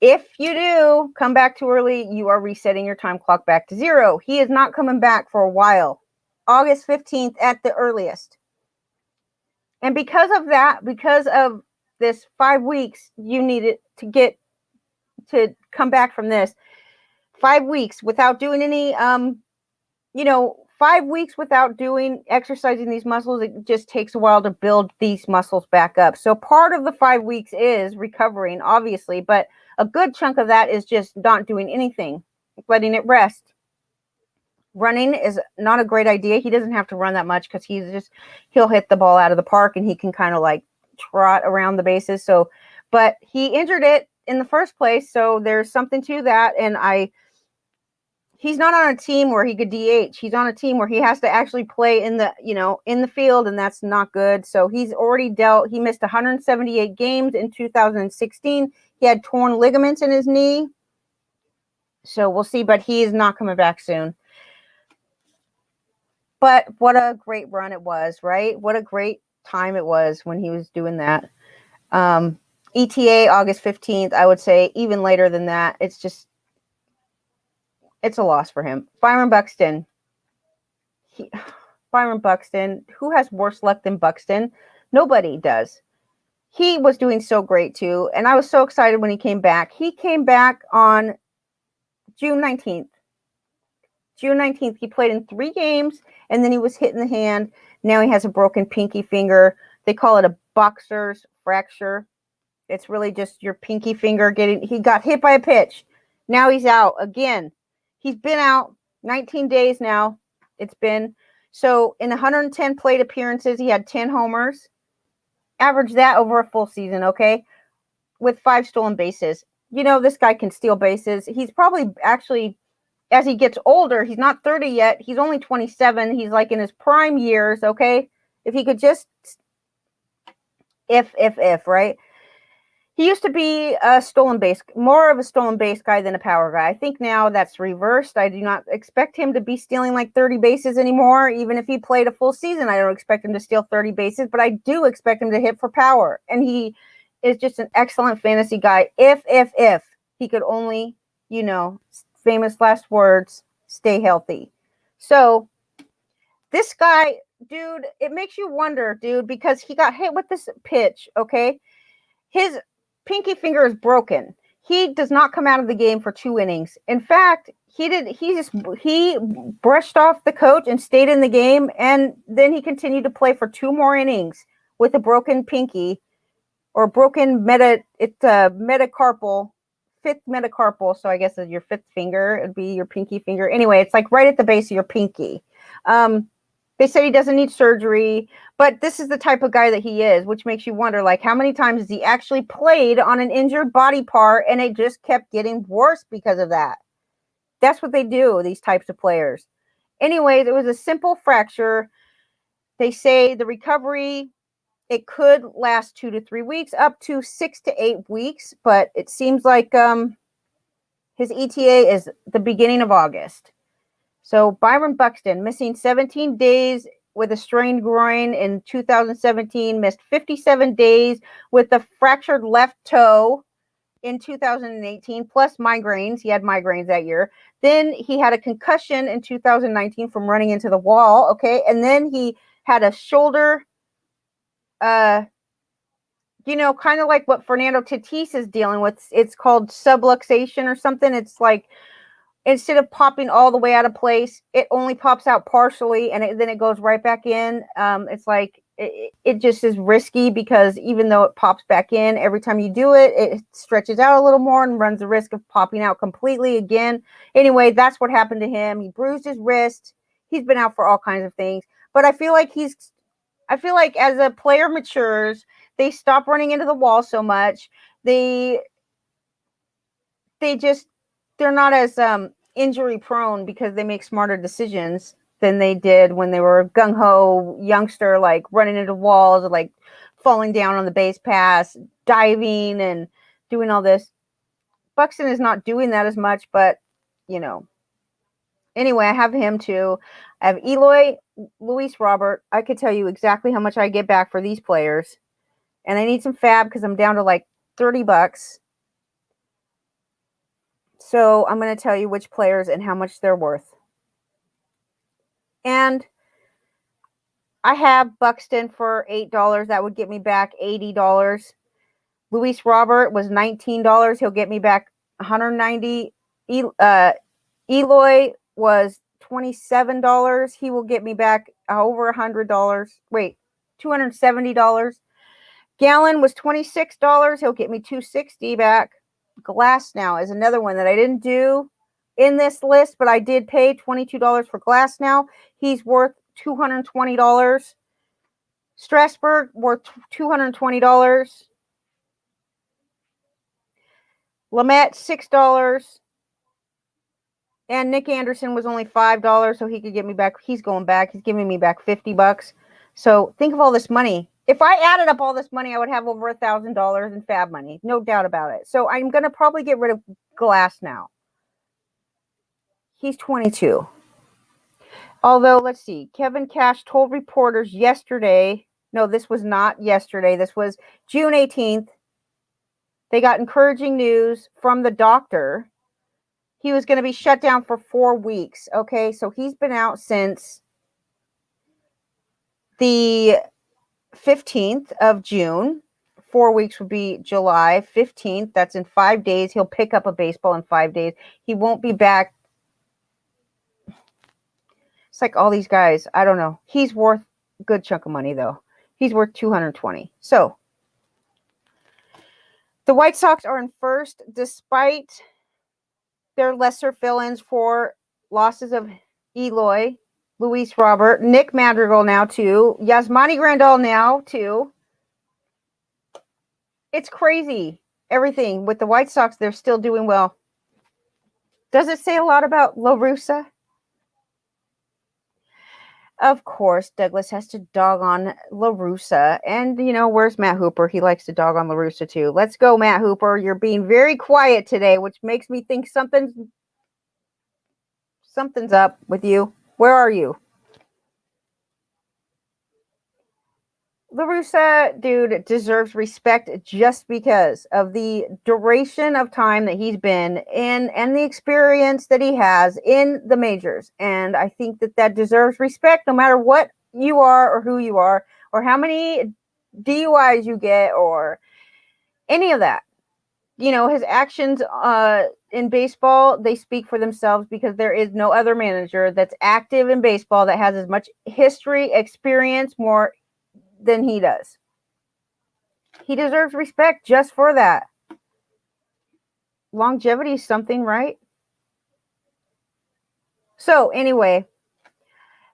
If you do come back too early, you are resetting your time clock back to 0. He is not coming back for a while. August 15th at the earliest. And because of that, because of this 5 weeks, you needed to come back from this. 5 weeks without doing any 5 weeks without doing exercising these muscles, it just takes a while to build these muscles back up. So part of the 5 weeks is recovering, obviously, but a good chunk of that is just not doing anything, letting it rest. Running is not a great idea. He doesn't have to run that much because he'll hit the ball out of the park and he can kind of like trot around the bases. So, but he injured it in the first place, so there's something to that. And he's not on a team where he could DH. He's on a team where he has to actually play in the field, and that's not good. So he's already dealt. He missed 178 games in 2016. He had torn ligaments in his knee. So we'll see, but he is not coming back soon. But what a great run it was, right? What a great time it was when he was doing that. ETA August 15th, I would say even later than that. It's a loss for him. Byron Buxton. Byron Buxton, who has worse luck than Buxton? Nobody does. He was doing so great too, and I was so excited when he came back. He came back on June 19th. June 19th, he played in 3 games, and then he was hit in the hand. Now he has a broken pinky finger. They call it a boxer's fracture. It's really just your pinky finger he got hit by a pitch. Now he's out again. He's been out 19 days now. It's been. So in 110 plate appearances, he had 10 homers. Average that over a full season, okay? With 5 stolen bases. This guy can steal bases. He's probably actually, as he gets older, he's not 30 yet. He's only 27. He's like in his prime years, okay? If he could just, right? He used to be more of a stolen base guy than a power guy. I think now that's reversed. I do not expect him to be stealing like 30 bases anymore. Even if he played a full season, I don't expect him to steal 30 bases, but I do expect him to hit for power. And he is just an excellent fantasy guy. If he could only, famous last words, stay healthy. So this guy, dude, it makes you wonder, dude, because he got hit with this pitch, okay? His pinky finger is broken. He does not come out of the game for 2 innings. In fact, he brushed off the coach and stayed in the game, and then he continued to play for 2 more innings with a broken pinky, or broken metacarpal, 5th metacarpal. So I guess it's your 5th finger. It'd be your pinky finger. Anyway, it's like right at the base of your pinky. They said he doesn't need surgery, but this is the type of guy that he is, which makes you wonder, like, how many times has he actually played on an injured body part, and it just kept getting worse because of that. That's what they do, these types of players. Anyways, it was a simple fracture. They say the recovery, it could last 2 to 3 weeks, up to 6 to 8 weeks, but it seems like his ETA is the beginning of August. So Byron Buxton, missing 17 days with a strained groin in 2017, missed 57 days with a fractured left toe in 2018, plus migraines. He had migraines that year. Then he had a concussion in 2019 from running into the wall, okay? And then he had a shoulder, kind of like what Fernando Tatis is dealing with. It's called subluxation or something. It's like, instead of popping all the way out of place, it only pops out partially, and then it goes right back in. It's like it just is risky, because even though it pops back in, every time you do it, it stretches out a little more and runs the risk of popping out completely again. Anyway, that's what happened to him. He bruised his wrist. He's been out for all kinds of things. But I feel like as a player matures, they stop running into the wall so much. They're not as injury prone, because they make smarter decisions than they did when they were a gung-ho youngster, like running into walls, or like falling down on the base pass, diving and doing all this. Buxton is not doing that as much, but anyway, I have him too. I have Eloy, Luis Robert. I could tell you exactly how much I get back for these players, and I need some fab because I'm down to like $30. So I'm going to tell you which players and how much they're worth. And I have Buxton for $8. That would get me back $80. Luis Robert was $19. He'll get me back $190. Eloy was $27. He will get me back over $100. Wait, $270. Gallon was $26. He'll get me $260 back. Glass now is another one that I didn't do in this list, but I did pay $22 for Glass now. He's worth $220. Strasburg worth $220. Lamette $6. And Nick Anderson was only $5, so he could get me back. He's going back. He's giving me back $50. So think of all this money. If I added up all this money, I would have over $1,000 in fab money. No doubt about it. So I'm going to probably get rid of Glass now. He's 22. Although, let's see. Kevin Cash told reporters yesterday. No, this was not yesterday. This was June 18th. They got encouraging news from the doctor. He was going to be shut down for 4 weeks. Okay, so he's been out since the 15th of June. 4 weeks would be July 15th. That's in 5 days. He'll pick up a baseball in 5 days. He won't be back. It's like all these guys. I don't know. He's worth a good chunk of money, though. He's worth $220. So the White Sox are in first despite their lesser fill-ins for losses of Eloy, Luis Robert, Nick Madrigal now too, Yasmani Grandal now too. It's crazy. Everything with the White Sox, they're still doing well. Does it say a lot about La Russa? Of course, Douglas has to dog on La Russa. And, you know, where's Matt Hooper? He likes to dog on La Russa, too. Let's go, Matt Hooper. You're being very quiet today, which makes me think something's up with you. Where are you? La Russa, dude, deserves respect just because of the duration of time that he's been in and the experience that he has in the majors. And I think that deserves respect no matter what you are or who you are or how many DUIs you get or any of that. You know, his actions in baseball, they speak for themselves because there is no other manager that's active in baseball that has as much history, experience, more than he does. He deserves respect just for that. Longevity is something, right? So anyway,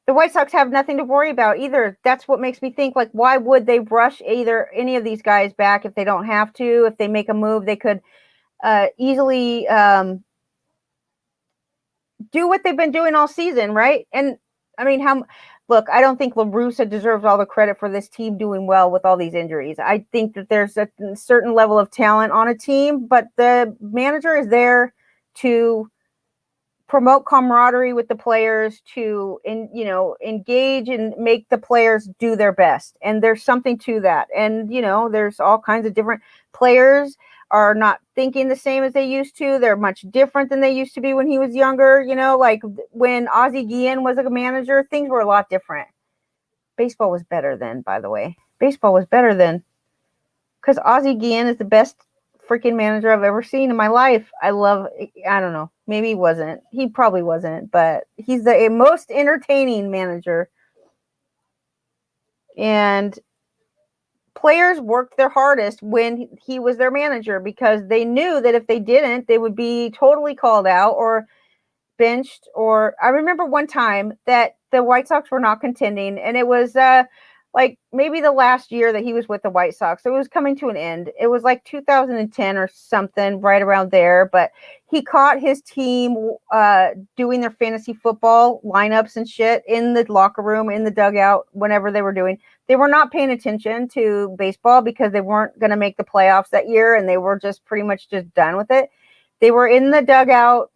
the White Sox have nothing to worry about either. That's what makes me think, like, why would they rush either any of these guys back if they don't have to? If they make a move, they could easily do what they've been doing all season, right? And I mean, look, I don't think La Russa deserves all the credit for this team doing well with all these injuries. I think that there's a certain level of talent on a team, but the manager is there to promote camaraderie with the players, to engage and make the players do their best. And there's something to that. And, you know, there's all kinds of different players are not thinking the same as they used to. They're much different than they used to be when he was younger. You know, like when Ozzie Guillen was a manager, things were a lot different. Baseball was better then, by the way. Baseball was better then because Ozzie Guillen is the best freaking manager I've ever seen in my life. I don't know. Maybe he wasn't. He probably wasn't, but he's the most entertaining manager. And players worked their hardest when he was their manager because they knew that if they didn't, they would be totally called out or benched. Or I remember one time that the White Sox were not contending, and it was like maybe the last year that he was with the White Sox. So it was coming to an end. It was like 2010 or something, right around there. But he caught his team doing their fantasy football lineups and shit in the locker room, in the dugout, whenever they were doing. They were not paying attention to baseball because they weren't going to make the playoffs that year, and they were just pretty much just done with it. They were in the dugout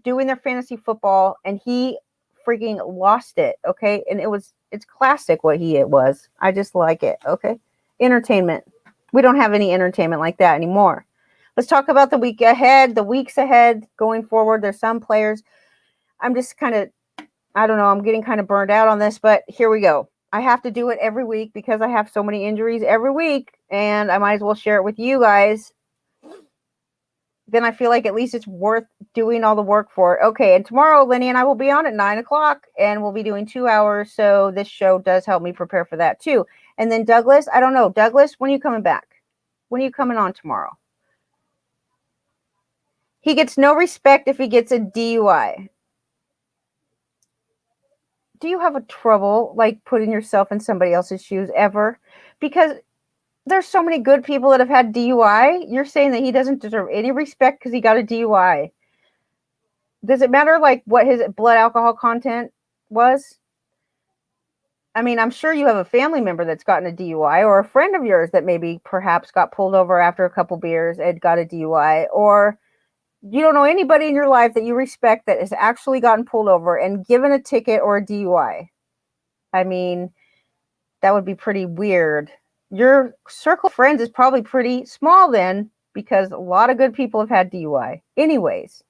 doing their fantasy football, and he freaking lost it, okay? And it's classic what it was. I just like it, okay? Entertainment. We don't have any entertainment like that anymore. Let's talk about the week ahead, the weeks ahead going forward. There's some players. I'm just kind of, I don't know, I'm getting kind of burned out on this, but here we go. I have to do it every week because I have so many injuries every week, and I might as well share it with you guys. Then I feel like at least it's worth doing all the work for it. Okay, and tomorrow, Lenny and I will be on at 9 o'clock, and we'll be doing 2 hours, so this show does help me prepare for that too. And then Douglas, I don't know. Douglas, when are you coming back? When are you coming on tomorrow? He gets no respect if he gets a DUI. Do you have a trouble like putting yourself in somebody else's shoes ever? Because there's so many good people that have had DUI. You're saying that he doesn't deserve any respect because he got a DUI. Does it matter like what his blood alcohol content was? I mean, I'm sure you have a family member that's gotten a DUI, or a friend of yours that maybe perhaps got pulled over after a couple beers and got a DUI, or you don't know anybody in your life that you respect that has actually gotten pulled over and given a ticket or a DUI. I mean, that would be pretty weird. Your circle of friends is probably pretty small then, because a lot of good people have had DUI. Anyways,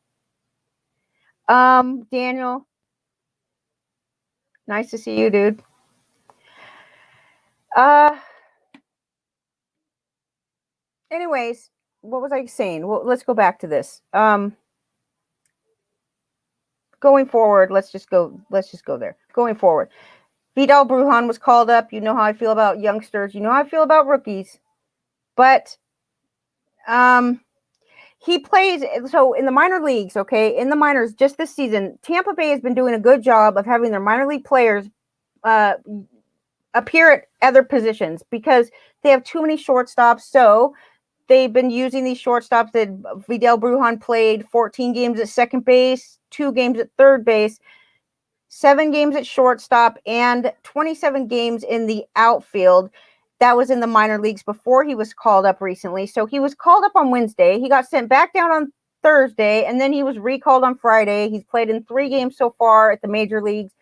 Daniel, nice to see you, dude. Anyways, what was I saying? Well, let's go back to this. Going forward, let's just go there. Going forward, Vidal Brujan was called up. You know how I feel about youngsters. You know how I feel about rookies. But he plays, so in the minor leagues, okay, in the minors just this season, Tampa Bay has been doing a good job of having their minor league players appear at other positions because they have too many shortstops. So they've been using these shortstops. That Vidal Brujan played 14 games at second base, 2 games at third base, 7 games at shortstop, and 27 games in the outfield. That was in the minor leagues before he was called up recently. So he was called up on Wednesday. He got sent back down on Thursday, and then he was recalled on Friday. He's played in 3 games so far at the major leagues.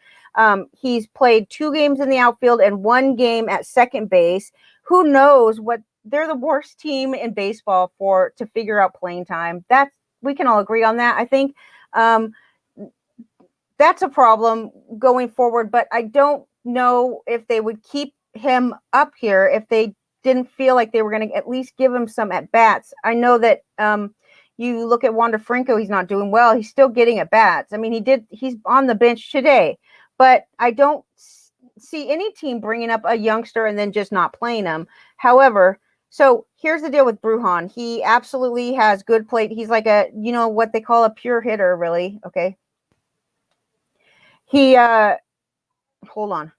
He's played 2 games in the outfield and 1 game at second base. Who knows what? They're the worst team in baseball to figure out playing time. We can all agree on that. I think that's a problem going forward, but I don't know if they would keep him up here if they didn't feel like they were going to at least give him some at bats. I know that you look at Wander Franco, he's not doing well. He's still getting at bats. I mean, he's on the bench today, but I don't see any team bringing up a youngster and then just not playing him. However, so here's the deal with Brujan. He absolutely has good plate. He's like what they call a pure hitter, really. Okay. He, hold on.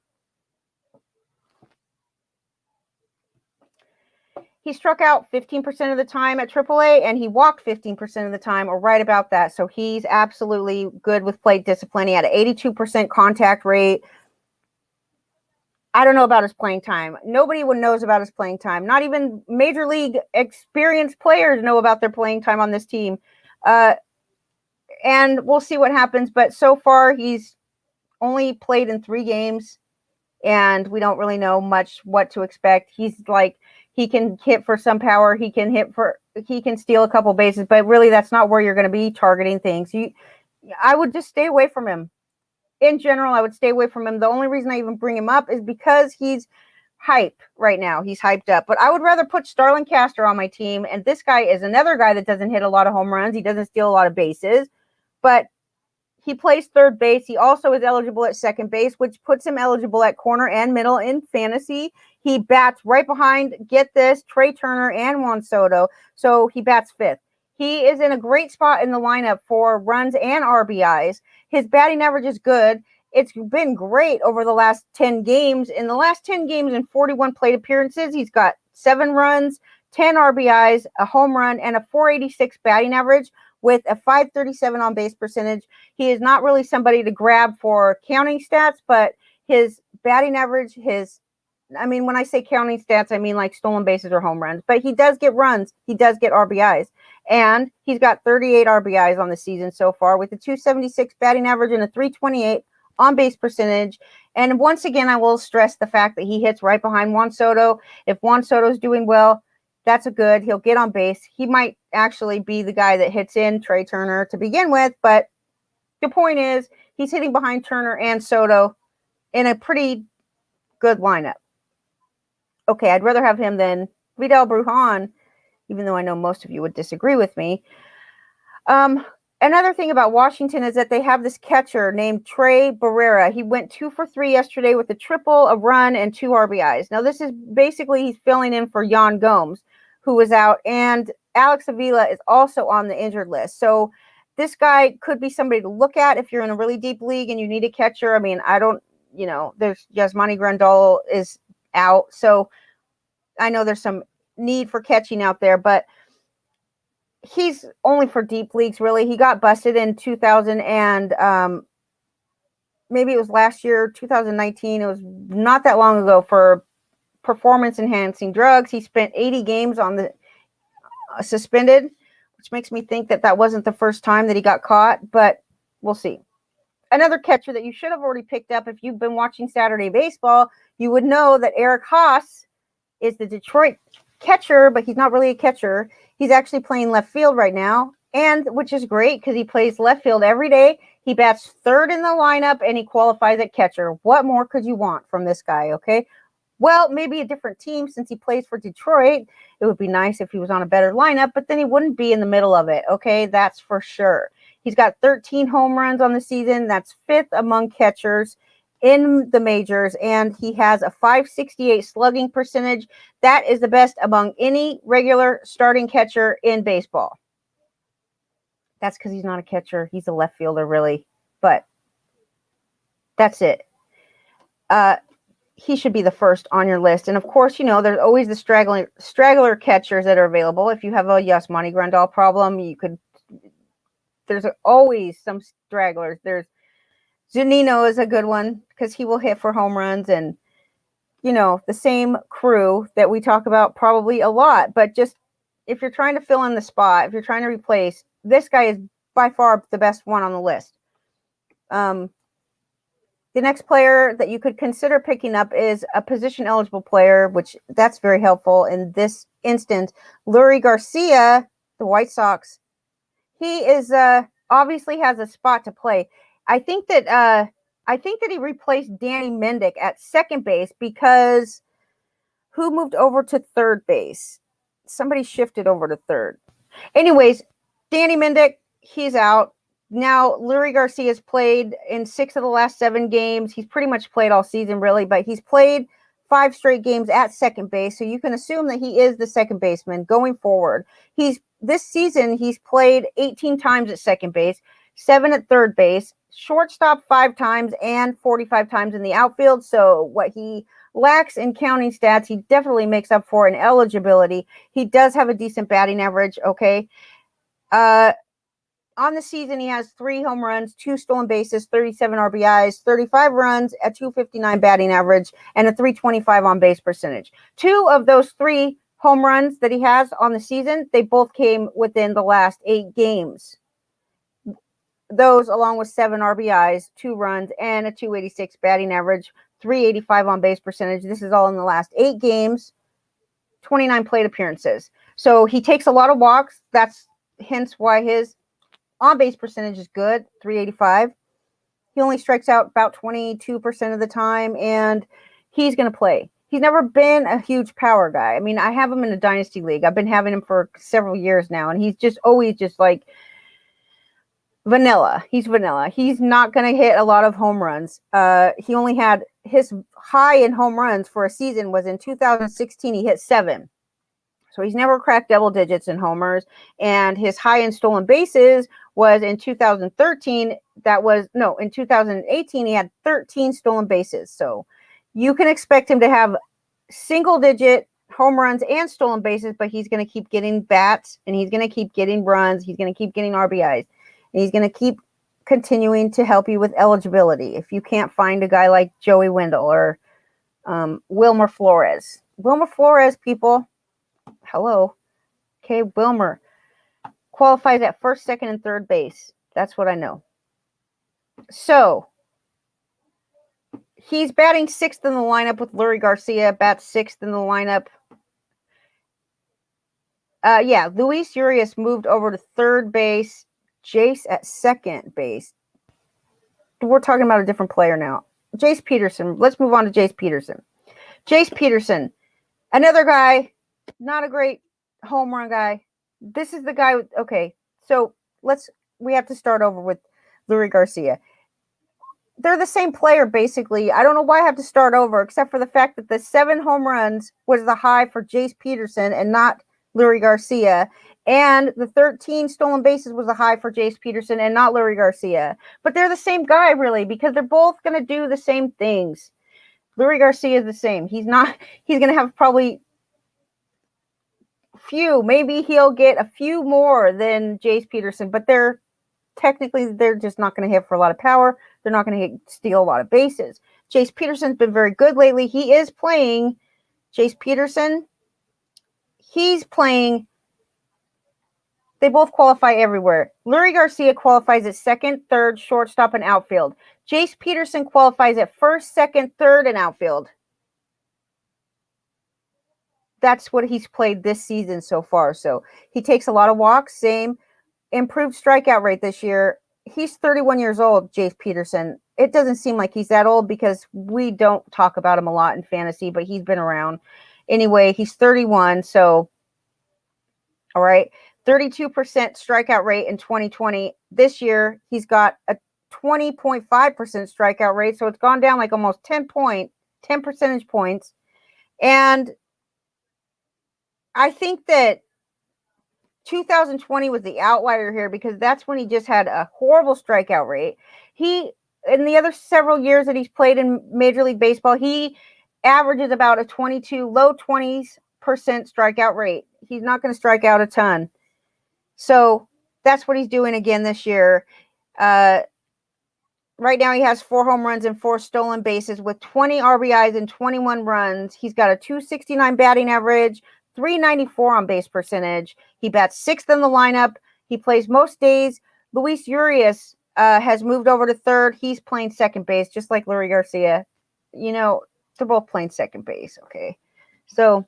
He struck out 15% of the time at AAA, and he walked 15% of the time, or right about that. So he's absolutely good with plate discipline. He had an 82% contact rate. I don't know about his playing time. Nobody knows about his playing time. Not even major league experienced players know about their playing time on this team. And we'll see what happens. But so far, he's only played in 3 games, and we don't really know much what to expect. He's like, he can hit for some power. He can steal a couple bases, but really that's not where you're going to be targeting things. I would just stay away from him. In general, I would stay away from him. The only reason I even bring him up is because he's hype right now. He's hyped up. But I would rather put Starlin Castor on my team, and this guy is another guy that doesn't hit a lot of home runs. He doesn't steal a lot of bases, but he plays third base. He also is eligible at second base, which puts him eligible at corner and middle in fantasy. He bats right behind, get this, Trey Turner and Juan Soto. So he bats 5th. He is in a great spot in the lineup for runs and RBIs. His batting average is good. It's been great over the last 10 games. In the last 10 games and 41 plate appearances, he's got 7 runs, 10 RBIs, a home run, and a 486 batting average with a 537 on base percentage. He is not really somebody to grab for counting stats, but his batting average, when I say counting stats, I mean like stolen bases or home runs, but he does get runs. He does get RBIs, and he's got 38 RBIs on the season so far with a 276 batting average and a 328 on base percentage. And once again, I will stress the fact that he hits right behind Juan Soto. If Juan Soto's doing well, That's a good. He'll get on base. He might actually be the guy that hits in Trey Turner to begin with, but the point is he's hitting behind Turner and Soto in a pretty good lineup. Okay, I'd rather have him than Vidal Brujan, even though I know most of you would disagree with me. Another thing about Washington is that they have this catcher named Trey Barrera. He went 2 for 3 yesterday with a triple, a run, and 2 RBIs. Now, this is basically he's filling in for Yan Gomes, who was out, and Alex Avila is also on the injured list. So this guy could be somebody to look at if you're in a really deep league and you need a catcher. I mean, there's Yasmani Grandal is out, so I know there's some need for catching out there, but he's only for deep leagues, really. He got busted in 2000 and maybe it was last year, 2019. It was not that long ago for performance-enhancing drugs. He spent 80 games on the suspended, which makes me think that wasn't the first time that he got caught, but we'll see. Another catcher that you should have already picked up if you've been watching Saturday baseball, you would know that Eric Haas is the Detroit catcher, but he's not really a catcher. He's actually playing left field right now, and which is great because he plays left field every day. He bats third in the lineup, and he qualifies at catcher. What more could you want from this guy, okay? Well, maybe a different team since he plays for Detroit. It would be nice if he was on a better lineup, but then he wouldn't be in the middle of it, okay? That's for sure. He's got 13 home runs on the season. That's 5th among catchers in the majors, and he has a .568 slugging percentage. That is the best among any regular starting catcher in baseball. That's because he's not a catcher. He's a left fielder, really. But that's it. He should be the first on your list. And, of course, there's always the straggler catchers that are available. If you have a Yasmani Grandal problem, there's always some stragglers. There's Zunino is a good one because he will hit for home runs, and the same crew that we talk about probably a lot. But just if you're trying to fill in the spot, if you're trying to replace, this guy is by far the best one on the list. The next player that you could consider picking up is a position eligible player, which that's very helpful in this instance. Leury Garcia, the White Sox. He is obviously has a spot to play. I think that he replaced Danny Mendick at second base because who moved over to third base? Somebody shifted over to third. Anyways, Danny Mendick, he's out. Now, Leury Garcia's played in 6 of the last 7 games. He's pretty much played all season, really, but he's played 5 straight games at second base, so you can assume that he is the second baseman going forward. This season, he's played 18 times at second base, 7 at third base, shortstop 5 times, and 45 times in the outfield. So what he lacks in counting stats, he definitely makes up for in eligibility. He does have a decent batting average, okay? On the season, he has 3 home runs, 2 stolen bases, 37 RBIs, 35 runs, a .259 batting average, and a .325 on base percentage. 2 of those 3 home runs that he has on the season, they both came within the last 8 games. Those, along with 7 RBIs, 2 runs, and a .286 batting average, .385 on base percentage. This is all in the last 8 games, 29 plate appearances. So he takes a lot of walks. That's hence why his on-base percentage is good, .385. He only strikes out about 22% of the time, and he's going to play. He's never been a huge power guy. I mean, I have him in a dynasty league. I've been having him for several years now, and he's just always just like vanilla. He's vanilla. He's not going to hit a lot of home runs. He only had his high in home runs for a season was in 2016. He hit 7. So he's never cracked double digits in homers, and his high in stolen bases was in 2013. In 2018, he had 13 stolen bases. So you can expect him to have single digit home runs and stolen bases, but he's going to keep getting bats, and he's going to keep getting runs. He's going to keep getting RBIs, and he's going to keep continuing to help you with eligibility. If you can't find a guy like Joey Wendell or Wilmer Flores. Wilmer Flores, people. Hello. Okay, Wilmer qualifies at first, second, and third base. That's what I know. So he's batting 6th in the lineup with Leury Garcia, bats 6th in the lineup. Yeah, Luis Urias moved over to third base. Jace at second base. We're talking about a different player now. Jace Peterson. Let's move on to Jace Peterson. Jace Peterson, another guy, not a great home run guy. This is the guy with, okay, so we have to start over with Luis Garcia. They're the same player, basically. I don't know why I have to start over, except for the fact that the 7 home runs was the high for Jace Peterson and not Luis Garcia. And the 13 stolen bases was the high for Jace Peterson and not Luis Garcia. But they're the same guy, really, because they're both going to do the same things. Luis Garcia is the same. He's going to have probably maybe he'll get a few more than Jace Peterson, but they're just not going to hit for a lot of power. They're not going to steal a lot of bases. Jace Peterson's been very good lately. He is playing. Jace Peterson, he's playing. They both qualify everywhere. Luis Garcia qualifies at second, third, shortstop, and outfield. Jace Peterson qualifies at first, second, third, and outfield. That's what he's played this season so far. So he takes a lot of walks, same. Improved strikeout rate this year. He's 31 years old, Jace Peterson. It doesn't seem like he's that old because we don't talk about him a lot in fantasy, but he's been around. Anyway, he's 31, so all right. 32% strikeout rate in 2020. This year, he's got a 20.5% strikeout rate, so it's gone down like almost 10 percentage points. And I think that 2020 was the outlier here because that's when he just had a horrible strikeout rate. In the other several years that he's played in Major League Baseball, he averages about a 22, low 20s% strikeout rate. He's not going to strike out a ton. So that's what he's doing again this year. Right now he has 4 home runs and 4 stolen bases with 20 RBIs and 21 runs. He's got a .269 batting average, .394 on base percentage. He bats 6th in the lineup. He plays most days. Luis Urias has moved over to third. He's playing second base, just like Luis Garcia. You know, they're both playing second base, okay? So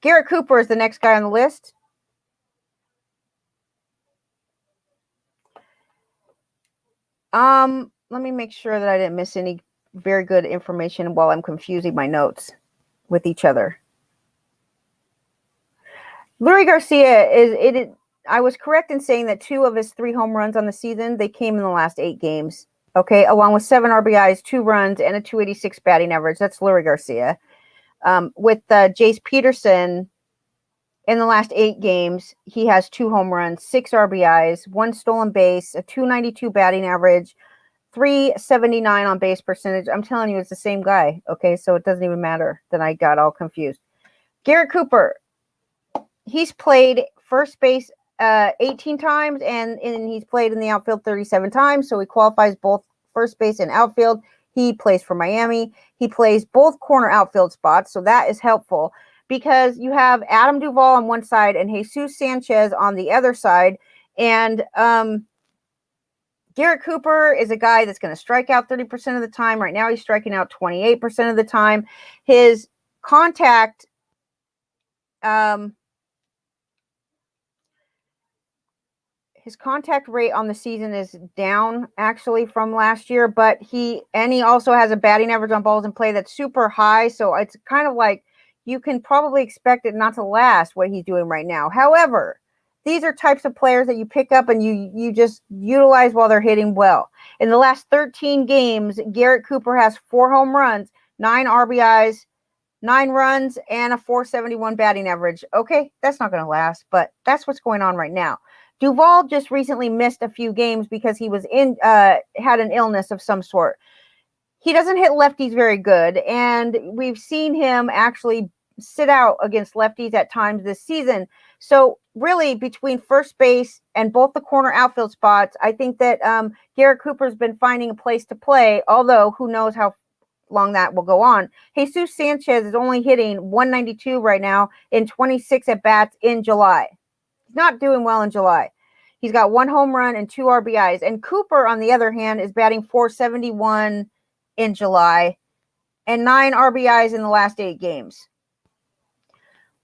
Garrett Cooper is the next guy on the list. Let me make sure that I didn't miss any very good information while I'm confusing my notes with each other. Luis Garcia I was correct in saying that 2 of his 3 home runs on the season, they came in the last 8 games. Okay, along with 7 RBIs, 2 runs, and a .286 batting average. That's Luis Garcia. With Jace Peterson, in the last 8 games, he has 2 home runs, 6 RBIs, 1 stolen base, a .292 batting average, .379 on base percentage. I'm telling you, it's the same guy. Okay, so it doesn't even matter that I got all confused. Garrett Cooper, he's played first base 18 times, and he's played in the outfield 37 times, so he qualifies both first base and outfield. He plays for Miami. He plays both corner outfield spots, so that is helpful because you have Adam Duvall on one side and Jesus Sanchez on the other side, and Garrett Cooper is a guy that's going to strike out 30% of the time. Right now, he's striking out 28% of the time. His contact rate on the season is down actually from last year, but he also has a batting average on balls in play that's super high. So it's kind of like you can probably expect it not to last what he's doing right now. However, these are types of players that you pick up and you just utilize while they're hitting well. In the last 13 games, Garrett Cooper has 4 home runs, 9 RBIs, 9 runs, and a .471 batting average. Okay, that's not going to last, but that's what's going on right now. Duvall just recently missed a few games because he was had an illness of some sort. He doesn't hit lefties very good, and we've seen him actually sit out against lefties at times this season. So really, between first base and both the corner outfield spots, I think that Garrett Cooper's been finding a place to play, although who knows how long that will go on. Jesus Sanchez is only hitting .192 right now in 26 at-bats in July. He's not doing well in July. He's got 1 home run and 2 RBIs. And Cooper, on the other hand, is batting .471 in July and 9 RBIs in the last 8 games.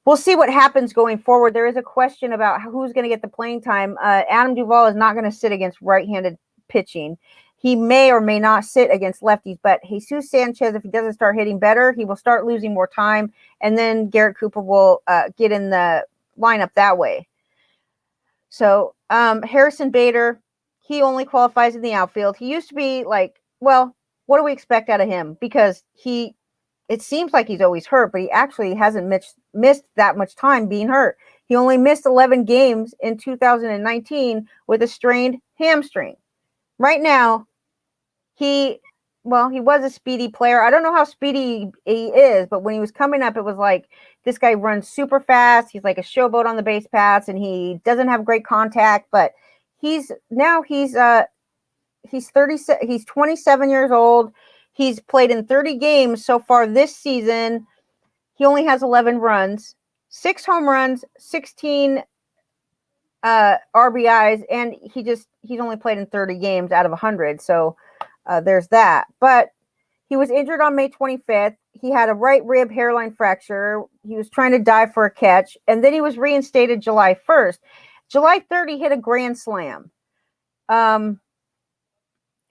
we'll see what happens going forward. There is a question about who's going to get the playing time. Adam Duvall is not going to sit against right-handed pitching. He may or may not sit against lefties, but Jesus Sanchez, if he doesn't start hitting better, he will start losing more time, and then Garrett Cooper will get in the lineup that way. So Harrison Bader, he only qualifies in the outfield. He used to be like, well, what do we expect out of him? Because it seems like he's always hurt, but he actually hasn't missed that much time being hurt. He only missed 11 games in 2019 with a strained hamstring. Right now, he was a speedy player. I don't know how speedy he is, but when he was coming up, it was like this guy runs super fast. He's like a showboat on the base paths, and he doesn't have great contact. But he's 27 years old. He's played in 30 games so far this season. He only has 11 runs, 6 home runs, 16 RBIs, and he's only played in 30 games out of 100. So there's that. But he was injured on May 25th. He had a right rib hairline fracture. He was trying to dive for a catch, and then he was reinstated July 1st. July 3rd, he hit a grand slam.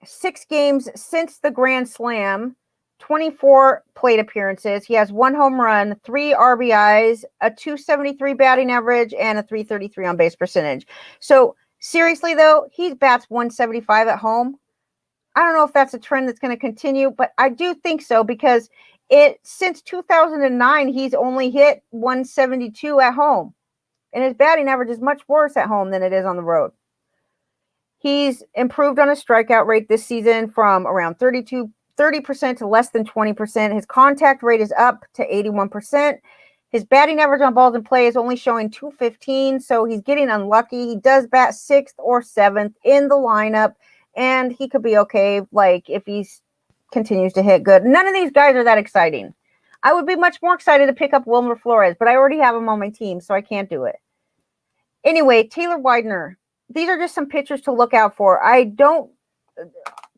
6 games since the grand slam, 24 plate appearances. He has 1 home run, 3 RBIs, a .273 batting average, and a .333 on base percentage. So seriously, though, he bats .175 at home. I don't know if that's a trend that's going to continue, but I do think so, because since 2009, he's only hit .172 at home, and his batting average is much worse at home than it is on the road. He's improved on his strikeout rate this season from around 30% to less than 20%. His contact rate is up to 81%. His batting average on balls in play is only showing .215, so he's getting unlucky. He does bat 6th or 7th in the lineup, and he could be okay, like, if he continues to hit good. None of these guys are that exciting. I would be much more excited to pick up Wilmer Flores, but I already have him on my team, so I can't do it. Anyway, Taylor Widener. These are just some pitchers to look out for.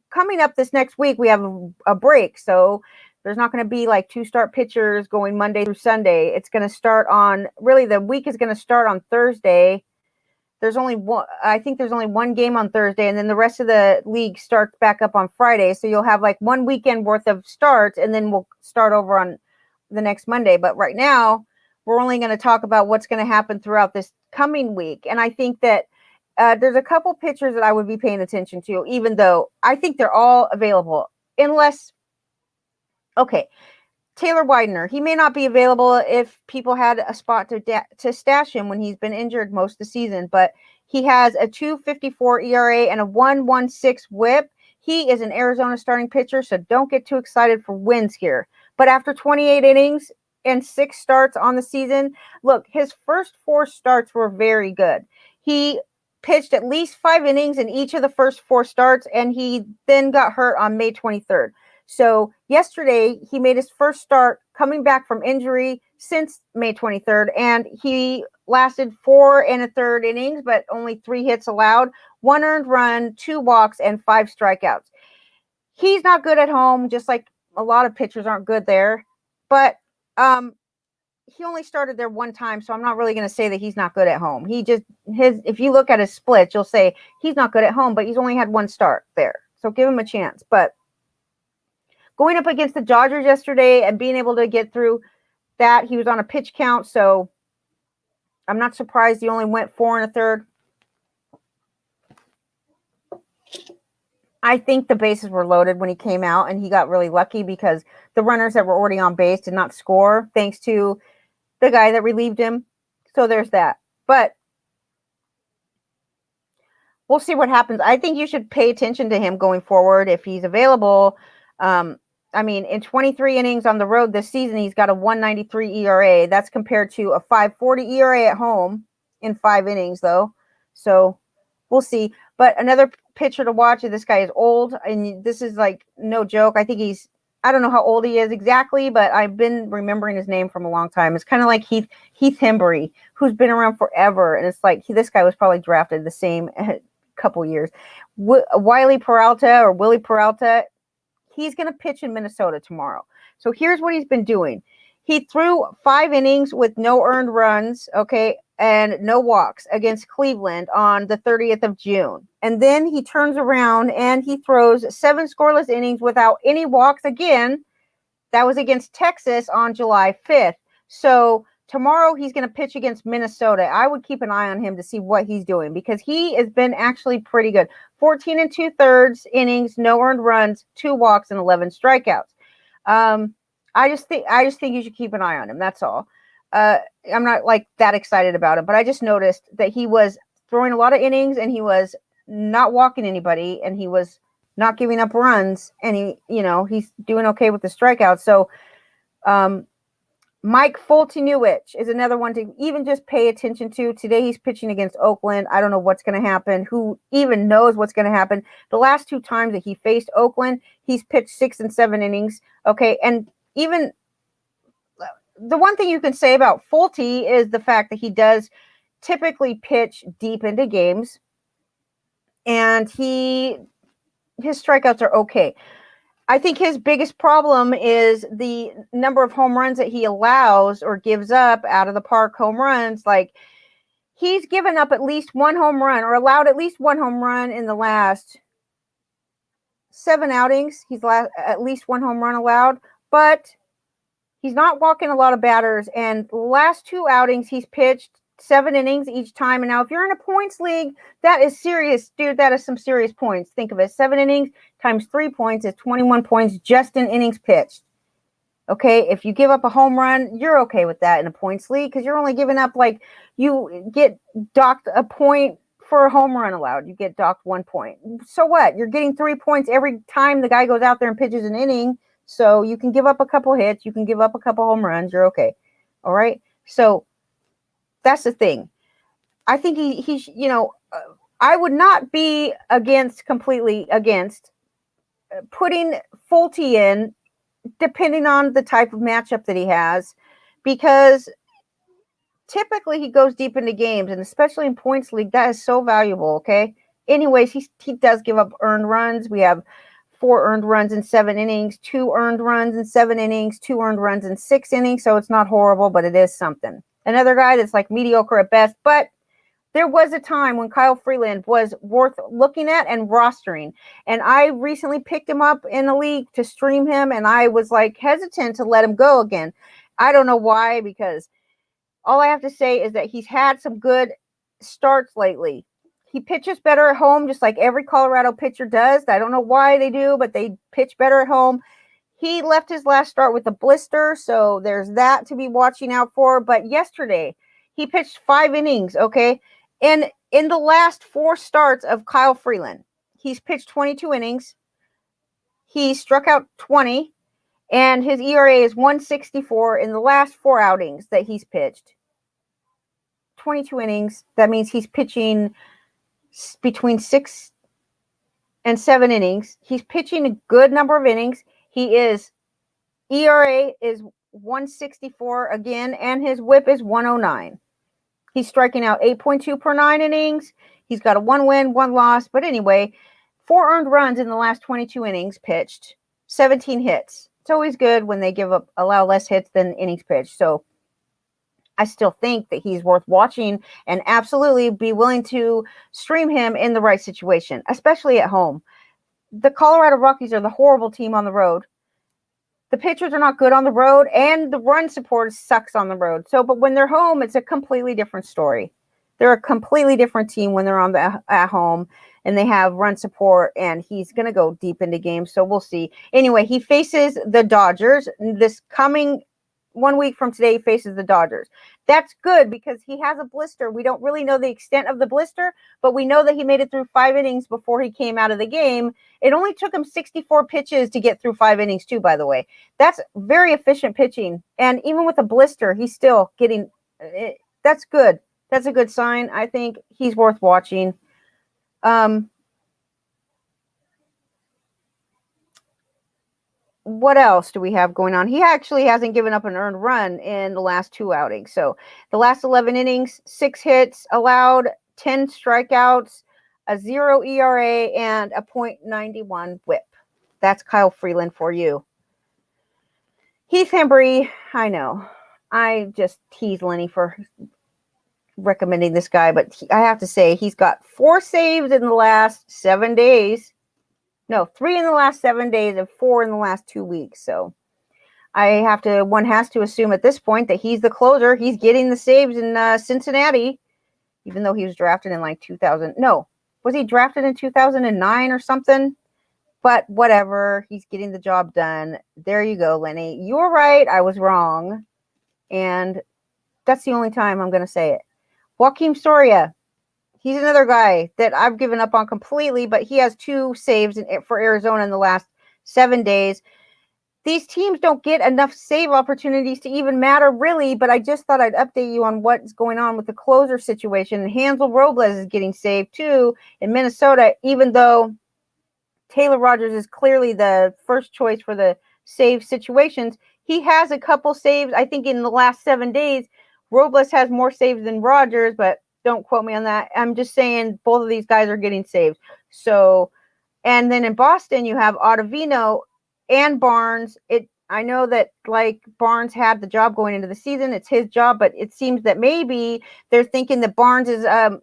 Coming up this next week, we have a break, so there's not going to be like 2 start pitchers going Monday through Sunday. It's going to start the week is going to start on Thursday. I think there's only 1 game on Thursday, and then the rest of the league starts back up on Friday. So you'll have like 1 weekend worth of starts, and then we'll start over on the next Monday. But right now, we're only going to talk about what's going to happen throughout this coming week. And I think that there's a couple pitchers that I would be paying attention to, even though I think they're all available. Taylor Widener, he may not be available if people had a spot to stash him when he's been injured most of the season, but he has a 2.54 ERA and a 1.16 WHIP. He is an Arizona starting pitcher, so don't get too excited for wins here. But after 28 innings and 6 starts on the season, look, his first 4 starts were very good. He pitched at least 5 innings in each of the first 4 starts, and he then got hurt on May 23rd. So yesterday, he made his first start coming back from injury since May 23rd, and he lasted 4 1/3 innings, but only 3 hits allowed, 1 earned run, 2 walks, and 5 strikeouts. He's not good at home, just like a lot of pitchers aren't good there, but he only started there 1 time, so I'm not really going to say that he's not good at home. If you look at his splits, you'll say he's not good at home, but he's only had 1 start there. So give him a chance. But going up against the Dodgers yesterday and being able to get through that, he was on a pitch count, so I'm not surprised he only went 4 1/3. I think the bases were loaded when he came out, and he got really lucky because the runners that were already on base did not score thanks to the guy that relieved him. So there's that. But we'll see what happens. I think you should pay attention to him going forward if he's available. In 23 innings on the road this season, he's got a 1.93 ERA. That's compared to a 5.40 ERA at home in 5 innings, though. So we'll see. But another pitcher to watch, this guy is old, and this is like no joke. I don't know how old he is exactly, but I've been remembering his name from a long time. It's kind of like Heath Hembury, who's been around forever. And it's like this guy was probably drafted the same couple years. Willie Peralta, he's going to pitch in Minnesota tomorrow. So here's what he's been doing. He threw 5 innings with no earned runs, okay, and no walks against Cleveland on the 30th of June. And then he turns around and he throws 7 scoreless innings without any walks again. That was against Texas on July 5th. So tomorrow he's going to pitch against Minnesota. I would keep an eye on him to see what he's doing because he has been actually pretty good. 14 2/3 innings, no earned runs, 2 walks, and 11 strikeouts. I just think you should keep an eye on him. That's all. I'm not like that excited about him, but I just noticed that he was throwing a lot of innings and he was not walking anybody and he was not giving up runs, and he's doing okay with the strikeouts. So Mike Foltynewicz is another one to even just pay attention to. Today he's pitching against Oakland. I don't know what's going to happen. Who even knows what's going to happen? The last 2 times that he faced Oakland, he's pitched 6 and 7 innings. Okay, and even the one thing you can say about Folty is the fact that he does typically pitch deep into games, and his strikeouts are okay. I think his biggest problem is the number of home runs that he allows or gives up out of the park home runs. Like, he's given up at least 1 home run or allowed at least 1 home run in the last 7 outings. He's at least 1 home run allowed, but he's not walking a lot of batters. And the last 2 outings, he's pitched 7 innings each time. And now if you're in a points league, that is serious, dude. That is some serious points. Think of it. 7 innings times 3 points is 21 points just in innings pitched. Okay, if you give up a home run, you're okay with that in a points league because you're only giving up, like, you get docked a point for a home run allowed. You get docked 1 point. So what? You're getting 3 points every time the guy goes out there and pitches an inning. So you can give up a couple hits. You can give up a couple home runs. You're okay. All right. So that's the thing. I think he's, I would not be completely against putting Folty in, depending on the type of matchup that he has, because typically he goes deep into games, and especially in points league, that is so valuable. Okay. Anyways, he does give up earned runs. We have 4 earned runs in 7 innings, 2 earned runs in 7 innings, 2 earned runs in 6 innings. So it's not horrible, but it is something. Another guy that's like mediocre at best, but there was a time when Kyle Freeland was worth looking at and rostering. And I recently picked him up in a league to stream him, and I was like hesitant to let him go again. I don't know why, because all I have to say is that he's had some good starts lately. He pitches better at home, just like every Colorado pitcher does. I don't know why they do, but they pitch better at home. He left his last start with a blister, so there's that to be watching out for. But yesterday, he pitched 5 innings, okay? And in the last 4 starts of Kyle Freeland, he's pitched 22 innings. He struck out 20, and his ERA is 1.64 in the last 4 outings that he's pitched. 22 innings, that means he's pitching between 6 and 7 innings. He's pitching a good number of innings. ERA is 1.64 again, and his whip is 1.09. He's striking out 8.2 per 9 innings. He's got a 1 win, 1 loss. But anyway, 4 earned runs in the last 22 innings pitched, 17 hits. It's always good when they allow less hits than innings pitched. So I still think that he's worth watching and absolutely be willing to stream him in the right situation, especially at home. The Colorado Rockies are the horrible team on the road. The pitchers are not good on the road, and the run support sucks on the road. So, but when they're home, it's a completely different story. They're a completely different team when they're at home, and they have run support, and he's going to go deep into games. So we'll see. Anyway, he faces the Dodgers this coming 1 week from today. He faces the Dodgers. That's good because he has a blister. We don't really know the extent of the blister, but we know that he made it through 5 innings before he came out of the game. It only took him 64 pitches to get through 5 innings too, by the way. That's very efficient pitching. And even with a blister, he's still getting it. That's good. That's a good sign. I think he's worth watching. What else do we have going on? He actually hasn't given up an earned run in the last 2 outings. So the last 11 innings, 6 hits allowed, 10 strikeouts, a 0 ERA, and a .91 whip. That's Kyle Freeland for you. Heath Hembry, I know. I just tease Lenny for recommending this guy, but I have to say he's got 4 saves in the last 7 days. No, 3 in the last 7 days and 4 in the last 2 weeks. So one has to assume at this point that he's the closer. He's getting the saves in Cincinnati, even though he was drafted in like 2000. No, was he drafted in 2009 or something? But whatever, he's getting the job done. There you go, Lenny. You were right. I was wrong. And that's the only time I'm going to say it. Joakim Soria. He's another guy that I've given up on completely, but he has 2 saves for Arizona in the last 7 days. These teams don't get enough save opportunities to even matter, really, but I just thought I'd update you on what's going on with the closer situation. Hansel Robles is getting saved, too, in Minnesota, even though Taylor Rogers is clearly the first choice for the save situations. He has a couple saves, I think, in the last 7 days. Robles has more saves than Rogers, but don't quote me on that. I'm just saying both of these guys are getting saved. So, and then in Boston, you have Ottavino and Barnes. I know that like Barnes had the job going into the season. It's his job, but it seems that maybe they're thinking that Barnes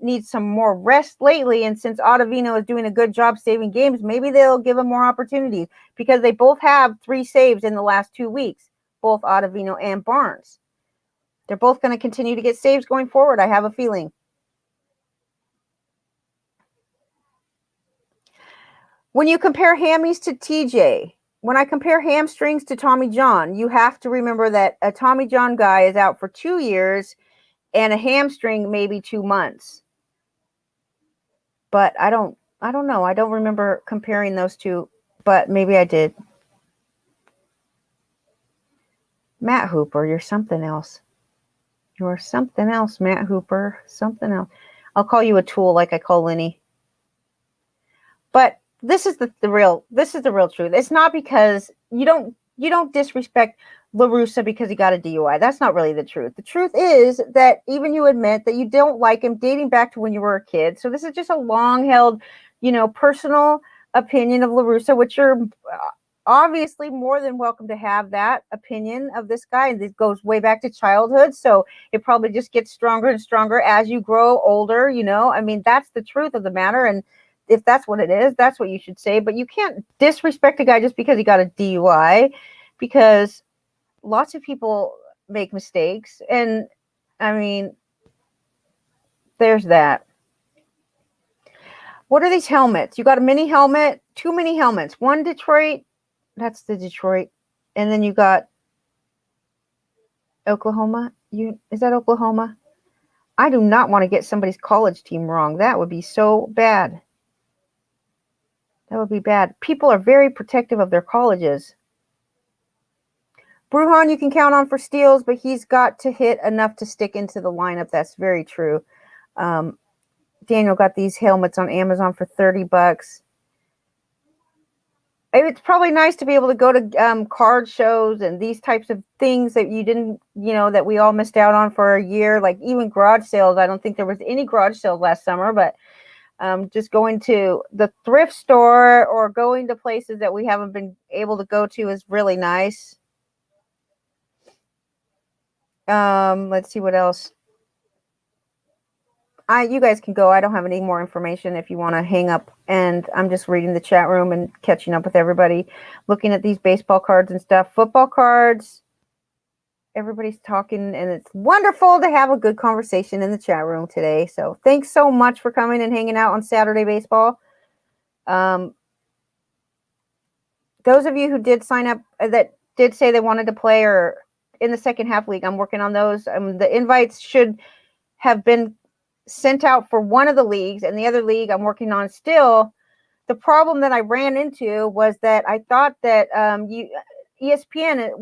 needs some more rest lately. And since Ottavino is doing a good job saving games, maybe they'll give him more opportunities because they both have 3 saves in the last 2 weeks, both Ottavino and Barnes. They're both going to continue to get saves going forward, I have a feeling. When you compare hammies to TJ, when I compare hamstrings to Tommy John, you have to remember that a Tommy John guy is out for 2 years and a hamstring maybe 2 months. But I don't know. I don't remember comparing those two, but maybe I did. Matt Hooper, you're something else. You're something else, Matt Hooper. Something else. I'll call you a tool like I call Lenny. But this is the real truth. It's not because you don't disrespect La Russa because he got a DUI. That's not really the truth. The truth is that even you admit that you don't like him dating back to when you were a kid. So this is just a long-held, personal opinion of La Russa, which you're obviously more than welcome to have that opinion of this guy. And this goes way back to childhood. So it probably just gets stronger and stronger as you grow older, I mean, that's the truth of the matter. And if that's what it is, that's what you should say. But you can't disrespect a guy just because he got a DUI, because lots of people make mistakes. And I mean, there's that. What are these helmets? You got a mini helmet, 2 mini helmets, one Detroit. That's the Detroit. And then you got Oklahoma. Is that Oklahoma? I do not want to get somebody's college team wrong. That would be so bad. That would be bad. People are very protective of their colleges. Bruhan you can count on for steals, but he's got to hit enough to stick into the lineup. That's very true. Daniel got these helmets on Amazon for $30. It's probably nice to be able to go to card shows and these types of things that you didn't, that we all missed out on for a year. Like even garage sales. I don't think there was any garage sales last summer, but just going to the thrift store or going to places that we haven't been able to go to is really nice. Let's see what else. You guys can go. I don't have any more information if you want to hang up. And I'm just reading the chat room and catching up with everybody, looking at these baseball cards and stuff. Football cards. Everybody's talking, and it's wonderful to have a good conversation in the chat room today. So thanks so much for coming and hanging out on Saturday Baseball. Those of you who did sign up, that did say they wanted to play or in the second half league, I'm working on those. The invites should have been sent out for one of the leagues, and the other league I'm working on still. The problem that I ran into was that I thought that ESPN, it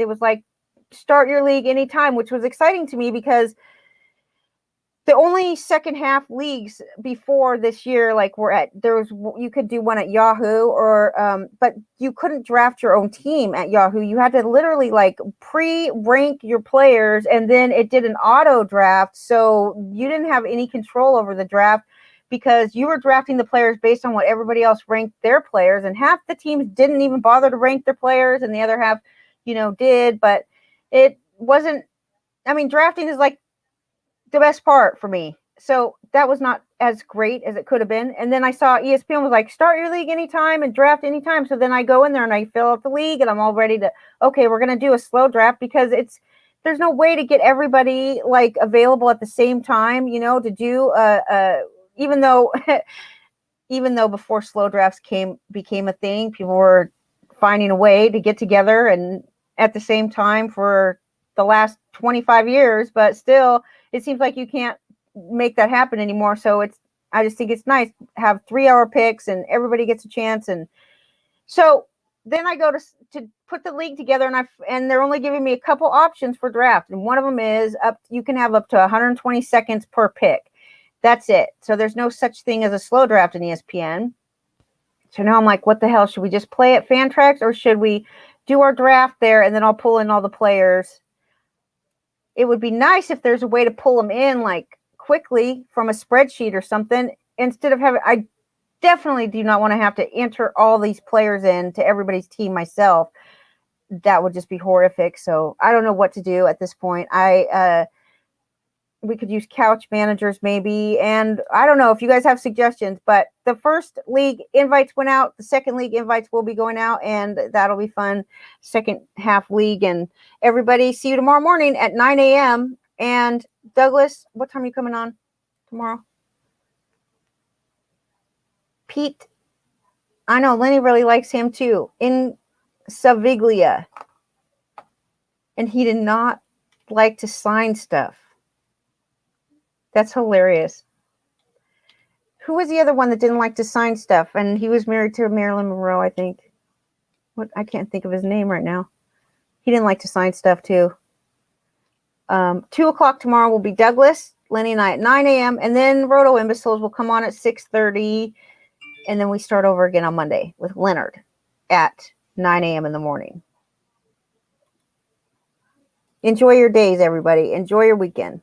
was like start your league anytime, which was exciting to me because the only second half leagues before this year, like you could do one at Yahoo or, but you couldn't draft your own team at Yahoo. You had to literally like pre-rank your players, and then it did an auto draft. So you didn't have any control over the draft because you were drafting the players based on what everybody else ranked their players. And half the teams didn't even bother to rank their players, and the other half did, but it wasn't. I mean, drafting is like the best part for me. So that was not as great as it could have been. And then I saw ESPN was like, start your league anytime and draft anytime. So then I go in there and I fill out the league and I'm all ready to, okay, we're going to do a slow draft because there's no way to get everybody like available at the same time, to do even though before slow drafts became a thing, people were finding a way to get together and at the same time for the last 25 years, but still it seems like you can't make that happen anymore. So I just think it's nice to have 3-hour picks and everybody gets a chance. And so then I go to put the league together and they're only giving me a couple options for draft. And one of them is you can have up to 120 seconds per pick. That's it. So there's no such thing as a slow draft in ESPN. So now I'm like, what the hell? Should we just play at Fantrax or should we do our draft there and then I'll pull in all the players? It would be nice if there's a way to pull them in like quickly from a spreadsheet or something instead of I definitely do not want to have to enter all these players into everybody's team myself. That would just be horrific. So I don't know what to do at this point. We could use couch managers maybe. And I don't know if you guys have suggestions, but the first league invites went out. The second league invites will be going out and that'll be fun. Second half league and everybody see you tomorrow morning at 9 a.m. And Douglas, what time are you coming on tomorrow? Pete, I know Lenny really likes him too. In Saviglia. And he did not like to sign stuff. That's hilarious. Who was the other one that didn't like to sign stuff? And he was married to Marilyn Monroe, I think. I can't think of his name right now. He didn't like to sign stuff too. 2 o'clock tomorrow will be Douglas, Lenny and I at 9 a.m. And then Roto Imbeciles will come on at 6:30. And then we start over again on Monday with Leonard at 9 a.m. in the morning. Enjoy your days, everybody. Enjoy your weekend.